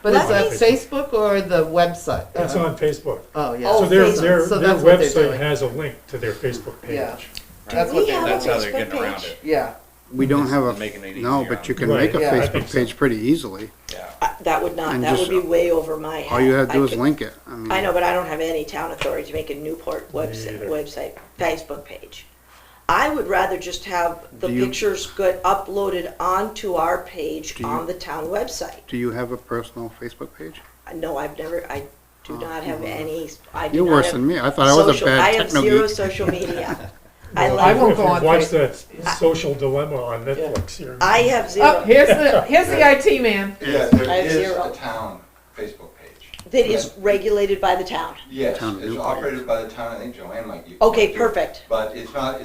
But is that That's- Facebook or the website? It's on Facebook. Oh, yeah. Oh, So their, Facebook. their, So their that's what they're website doing. has a link to their Facebook page. Yeah. Do That's we what they're have doing. That's how they're Facebook getting around page? it. Yeah. we don't have Just making it no, easier but you on can them. make a Right, yeah, I think Facebook so. page pretty easily. Yeah. That would not. And That just- would be way over my head. All you have to do is could- link it. I mean, I know, but I don't have any town authority to make a Newport either. website, Facebook page. I would rather just have the Do you- pictures get uploaded onto our page Do you- on the town website. Do you have a personal Facebook page? No, I do not have any, I do You're not worse have than me. I thought I was a social- bad I have techno zero geek. social media. Well, I won't if go you've on watched Facebook. that Social Dilemma on Netflix, you're. I have Oh, zero. here's the IT man. Yeah, I there have is zero. a town Facebook page. That is regulated by the town. Yes, Town it's Newport. operated by the town, I think Joanne might use. Okay, perfect. But it's not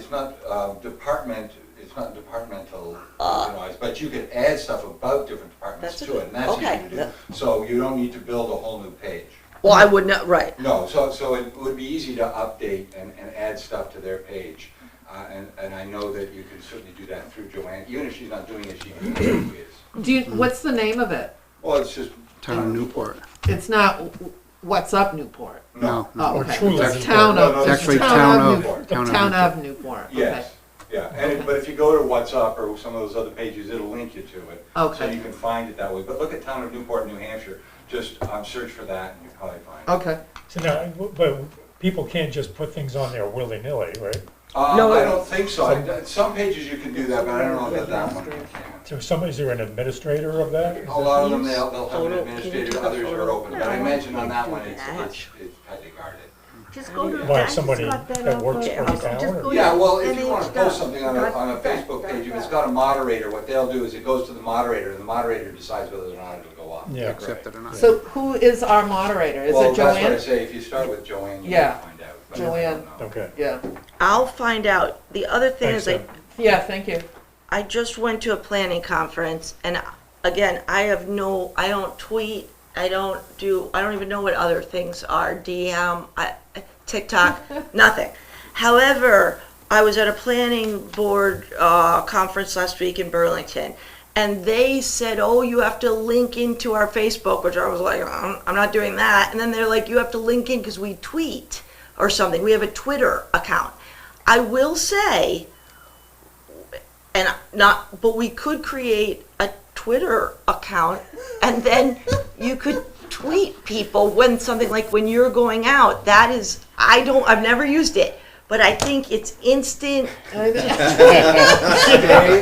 departmental organized, but you can add stuff about different departments That's to a it, and that's okay. easy to do. So you don't need to build a whole new page. Well, I would not, right. No, so it would be easy to update and add stuff to their page. And I know that you can certainly do that through Joanne, even if she's not doing it, she is. What's the name of it? Well, it's just. Town of Newport. It's not What's Up Newport. No, Oh, Or okay. Truly It's Newport. Town No, of, no, It's it's actually Town Town of of- Newport. Town of Town Newport. of Newport. Yes, yeah, but if you go to What's Up or some of those other pages, it'll link you to it. So Okay. you can find it that way. But look at Town of Newport, New Hampshire, just search for that and you'll probably find it. Okay. So now, but people can't just put things on there willy-nilly, right? No. I don't think so. Some pages you can do that, but I don't know about that one. So is there an administrator of that? A lot of them, they'll have an Photo- can you administrator, take a others are photo? open, but I imagine on that one, it's tightly guarded. Just go to. Like I just somebody got that off works of- for the town, just or- go to Yeah, well, if you want to NH post something on a dot- Facebook page, if it's got a moderator, what they'll do is it goes to the moderator, and the moderator decides whether or not it'll go up. Yeah. Accept it or not. So who is our moderator? Is Well, it that's what I Joanne? say, if you start with Joanne, you Yeah. can find out. but I Joanne. don't know. Okay. Yeah, I'll find out. The other thing Thanks, is Deb. yeah, thank you. I just went to a planning conference, and again, I don't tweet, I don't even know what other things are, DM, TikTok, nothing. However, I was at a planning board conference last week in Burlington, and they said, oh, you have to link into our Facebook, which I was like, I'm not doing that. And then they're like, you have to link in because we tweet or something. We have a Twitter account. I will say, but we could create a Twitter account, and then you could tweet people when something like when you're going out. That is, I've never used it, but I think it's instant. Stay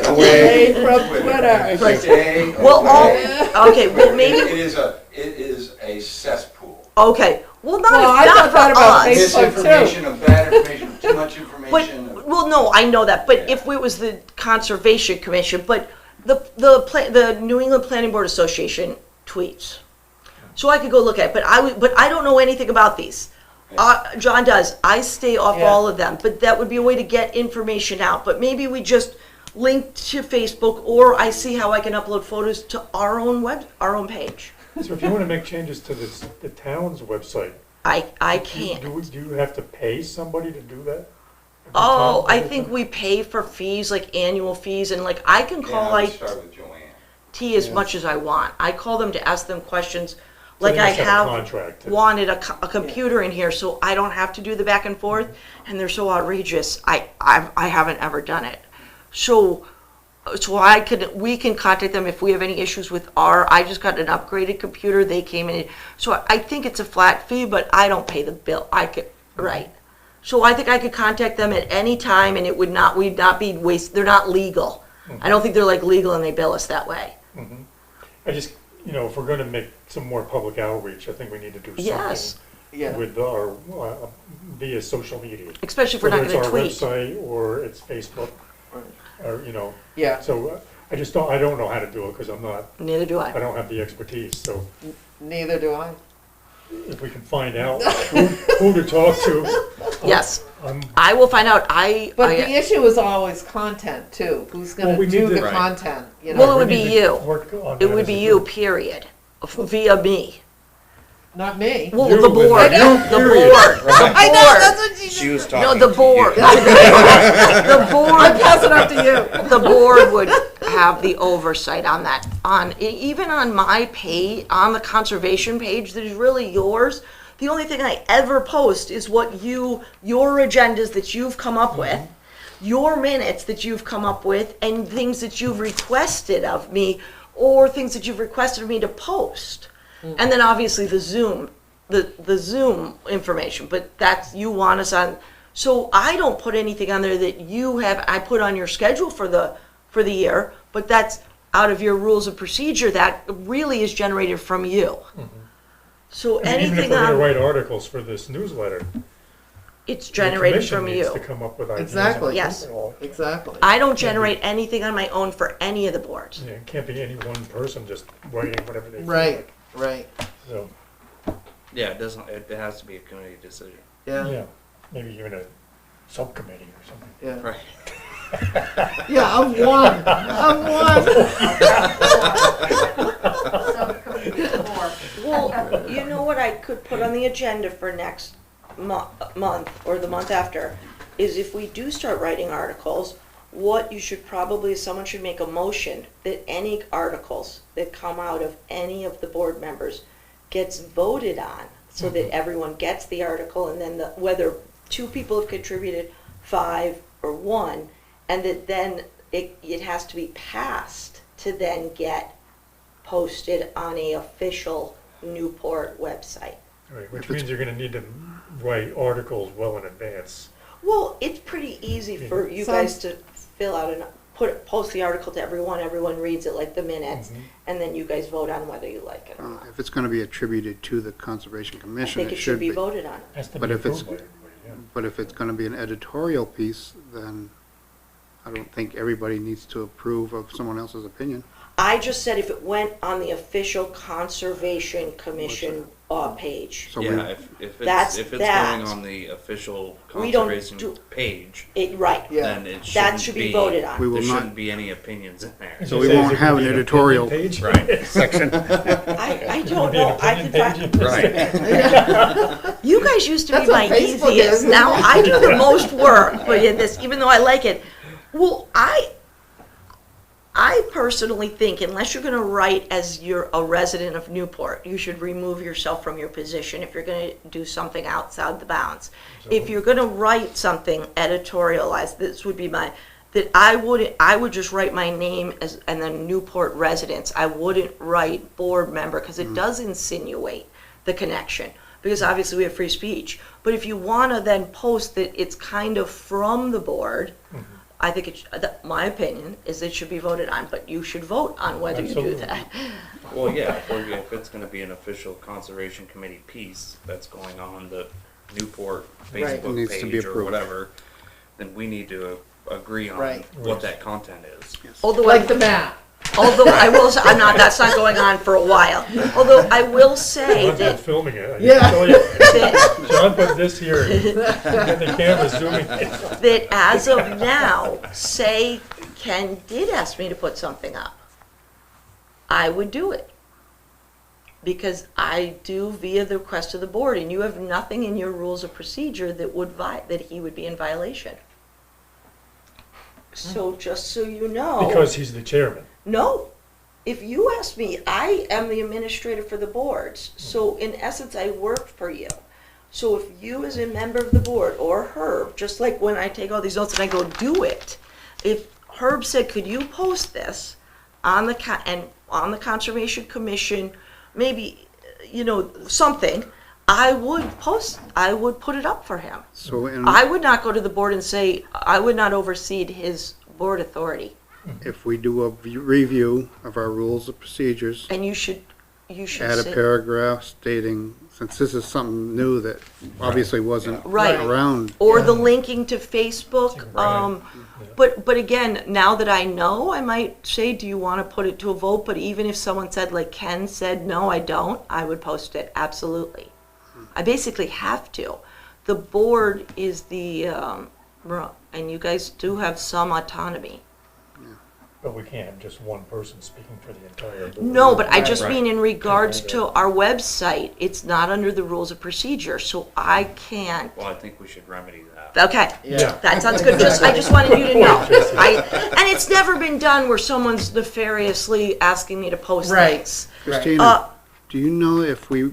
away from Twitter. Stay Well, away. okay, well maybe, It is a cesspool. okay, well not Well, I not thought that for about us. Facebook. Misinformation, of bad information, too much But, information. well, no, I know that, but Yeah. if it was the Conservation Commission, but the New England Planning Board Association tweets. So I could go look at it, but I don't know anything about these. John does. I stay off Yeah. all of them, but that would be a way to get information out. But maybe we just link to Facebook, or I see how I can upload photos to our own page. So if you want to make changes to the town's website, I can't. do you have to pay somebody to do that? Oh, Every I time? think we pay for fees, like annual fees, and like I can Yeah, call I would start with Joanne. IT as much as I want. I call them to ask them questions, So like they I must a have contract to- wanted a computer in here, so I don't have to do the back and forth, and they're so outrageous. I haven't ever done it. So we can contact them if we have any issues with I just got an upgraded computer, they came in. So I think it's a flat fee, but I don't pay the bill. Right. So I think I could contact them at any time, and we'd not be they're not legal. I don't think they're like legal and they bill us that way. I just, if we're going to make some more public outreach, I think we need to do Yes. Yeah. something with our, via social media. Especially if we're not Whether gonna tweet. it's our website or it's Facebook, or, Yeah, so I don't know how to do it because Neither do I I. don't have the expertise, so neither do I. if we can find out who to talk to. Yes. I'm I will find out. But the issue is always content too. Who's Well, gonna we do need the to- Right. content, Well, it we would need be to you. work on It that would as be a you, group. period. Via me. Not me. Well, You the with board. you, The period. board. I know, that's what she She was No, talking the to board. you. The I board. pass it up to you. The board would have the oversight on that. Even on my page, on the conservation page, that is really yours. The only thing I ever post is what your agendas that you've come up with, your minutes that you've come up with, and things that you've requested of me, or things that you've requested of me to post. And then obviously the Zoom information, but that's, you want us on. So I don't put anything on there that I put on your schedule for the year, but that's out of your rules of procedure that really is generated from you. So I mean, even if anything we're going to on, write articles for this newsletter, it's the generated commission from needs you. to come up with ideas. Exactly. Yes. Exactly. I don't generate anything on my own for any of the boards. Yeah, it can't be any one person just writing whatever they feel Right, like. right, So, Yeah, it doesn't, it has to be a committee decision. yeah, yeah, maybe even a subcommittee or something. yeah. Right. Yeah, I'm one. I'm one. Subcommittee four. Well, you know what I could put on the agenda for next month or the month after is if we do start writing articles, what you should probably, someone should make a motion that any articles that come out of any of the board members gets voted on so that everyone gets the article, and then whether 2 people have contributed, 5 or 1, and that then it has to be passed to then get posted on a official Newport website. Right, which means you're going to need to write articles well in advance. Well, it's pretty easy for you guys to fill out post the article to everyone reads it like the minutes, and then you guys vote on whether you like it or not. If it's gonna be attributed to the Conservation I Commission, think it should be voted on. Has to But be if it's- approved by everybody, yeah. But if it's gonna be an editorial piece, then I don't think everybody needs to approve of someone else's opinion. I just said if it went on the official Conservation Commission page. So we, Yeah, if That's it's that. going on the official We don't conservation do- page, Right, Yeah. then it that shouldn't should be voted we on. There will shouldn't not, be any opinions in there. So we won't have an editorial Page? Right. section. I don't Be an know, I opinion could page? Right. you guys used to be That's my what Facebook easiest, is. now I do the most work, but in this, even though I like it. Well, I personally think unless you're gonna write as you're a resident of Newport, you should remove yourself from your position if you're gonna do something outside the bounds. If you're gonna write something editorialized, this would be that I would just write my name as, and then Newport residents. I wouldn't write board member, because it does insinuate the connection. Because obviously we have free speech. But if you wanna then post that it's kind of from the board, I think my opinion is it should be voted on, but you should vote on whether you do Absolutely. that. Well, yeah, if it's gonna be an official conservation committee piece that's going on the Newport Right. It Facebook needs to be page or approved. whatever, then we need to agree on Right. what that content is. Although Like the map. Although I will say, that's not going on for a while. Although I will say John's not that, filming it. I can Yeah. tell you. that, John put this here, get the camera zooming in. that as of now, say Ken did ask me to put something up, I would do it. Because I do via the request of the board, and you have nothing in your rules of procedure that would that he would be in violation. So just so you know. Because he's the chairman. No. If you ask me, I am the administrator for the boards. So in essence, I work for you. So if you as a member of the board or Herb, just like when I take all these notes and I go do it, if Herb said, could you post this on the on the Conservation Commission, maybe, something, I would put it up for him. So I would not go to the board and say, I would not oversee his board authority. if we do a review of our rules of procedures, And you should add a say, paragraph stating, since this is something new that obviously wasn't Right. around, or the linking to Facebook. Right. But again, now that I know, I might say, do you want to put it to a vote? But even if someone said, like Ken said, no, I don't, I would post it, absolutely. I basically have to. The board is the, and you guys do have some autonomy. But we can't have just one person speaking for the entire board. No, but I Right, just right. mean in regards to our website, it's not under the rules of procedure, so I can't. Well, I think we should remedy that. Okay, Yeah. that sounds good. I just wanted you to know. And it's never been done where someone's nefariously asking me to post Right. things. Christina, do you know if we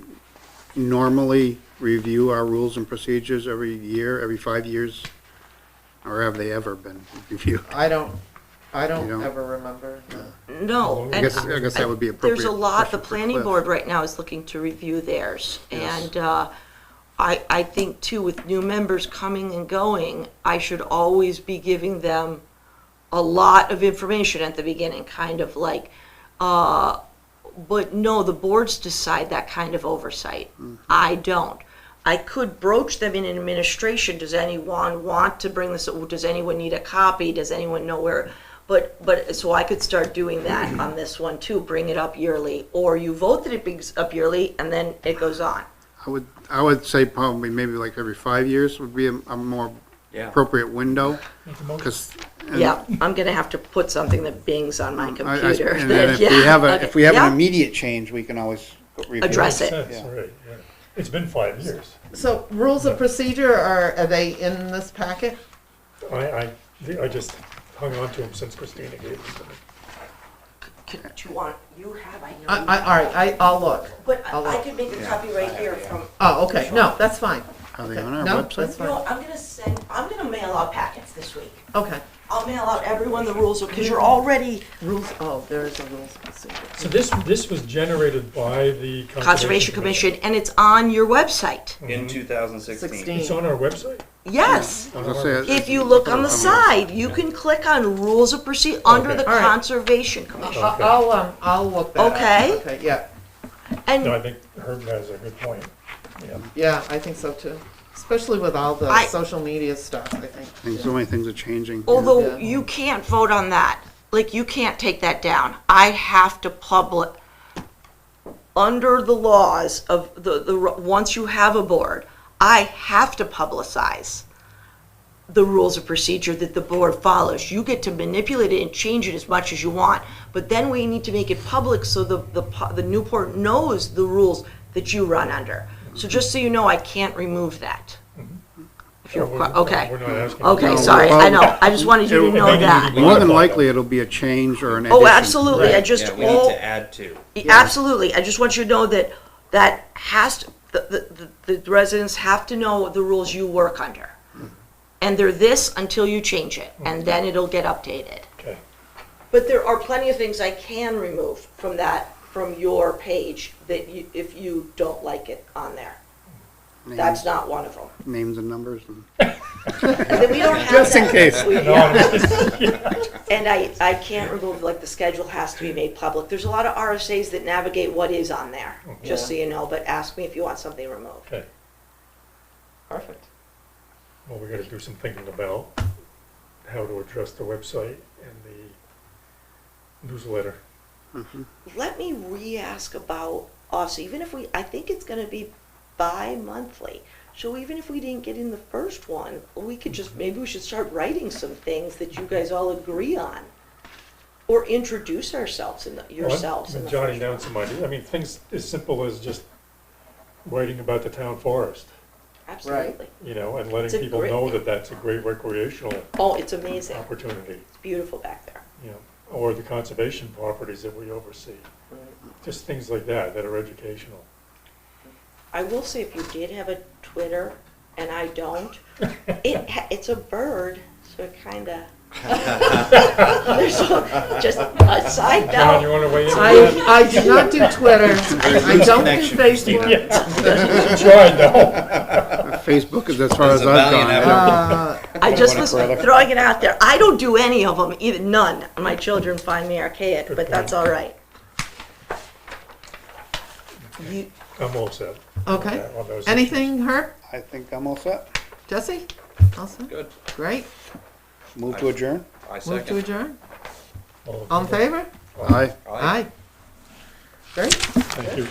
normally review our rules and procedures every year, every 5 years? Or have they ever been reviewed? I don't You don't? ever remember. No, I and guess that would be appropriate. there's a lot, the question for planning Cliff. board right now is looking to review theirs. Yes. And I think too, with new members coming and going, I should always be giving them a lot of information at the beginning, kind of like, but no, the boards decide that kind of oversight. I don't. I could broach them in administration. Does anyone want to bring this? Does anyone need a copy? Does anyone know where? But so I could start doing that on this one too. Bring it up yearly, or you vote that it brings up yearly, and then it goes on. I would say probably maybe like every 5 years would be a more Yeah. appropriate window, Make a motion. because. Yeah, I'm gonna have to put something that bings on my computer. And then if we have okay, if we have yeah. an immediate change, we can always review Address it. it. Makes sense, Yeah. right, yeah. It's been 5 years. So rules of procedure, are they in this packet? I just hung on to them since Christina gave them to me. Do you want? You have. I know. All right, I'll look. But I'll I look. could make a copy right here from. Oh, okay, no, that's fine. Are they Okay. on our No, website? that's You know, fine. what, I'm gonna mail out packets this week. Okay. I'll mail out everyone the rules, because you're already Rules, oh, there is a rules of procedure. So this was generated by the Conservation Commission, and it's on your website. In 2016. 16. It's on our website? Yes. I was gonna say, If you look on the side, you can click on rules of procedure under the All right. Conservation Commission. Okay. I'll look that up. Okay. Okay, yeah, And No, I think Herb has a good point. Yeah. yeah, I think so too. Especially with all the I- social media stuff, I think. I think so many things are changing. although Yeah. you can't vote on that, like you can't take that down. I have to publish, under the laws of once you have a board, I have to publicize the rules of procedure that the board follows. You get to manipulate it and change it as much as you want, but then we need to make it public so the Newport knows the rules that you run under. So just so you know, I can't remove that. If you're, okay. We're not asking. Okay, No, sorry, well, I know, I just wanted you to know that. More than likely, it'll be a change or an addition. Oh, absolutely, I Right. just, Yeah, we need to add to. absolutely, I just want you to know that that has to, the residents have to know the rules you work under. And they're this until you change it, and then it'll get updated. Okay. But there are plenty of things I can remove from from your page, that you, if you don't like it on there. That's not one of them. Names and numbers. And And then we don't have Just in that. case. And I can't remove, like, the schedule has to be made public. There's a lot of RSAs that navigate what is on there, just so you know, but ask me if you want something removed. Okay. Perfect. Well, we gotta do some thinking about how to address the website and the newsletter. Let me re-ask about us, even if I think it's gonna be bi-monthly. So even if we didn't get in the first one, we could just, maybe we should start writing some things that you guys all agree on. Or introduce ourselves and yourselves in the Jotting first down one. some ideas. I mean, things as simple as just writing about the town forest, Absolutely. you know, and It's letting a people great- know that that's a great recreational Oh, it's amazing. opportunity, It's beautiful back there. you know, or the conservation properties that we oversee. Just things like that that are educational. I will say, if you did have a Twitter, and I don't, it's a bird, so it kinda. Just a side John, you note. wanna weigh in on that? I do not do Twitter, I don't do connection, Facebook. Yeah. Tried though. Facebook is as far It's as a I've valiant gone. effort. I just was throwing it out there. I don't do any of them, either, none. My children find me archaic, but that's all right. You, I'm all set. Okay. Yeah, on those Anything, Herb? I think I'm all set. Jesse? All set? Good. Great. Move to adjourn? I Move second. to adjourn? issues. All in favor? Aye. Aye. Great. Thank you.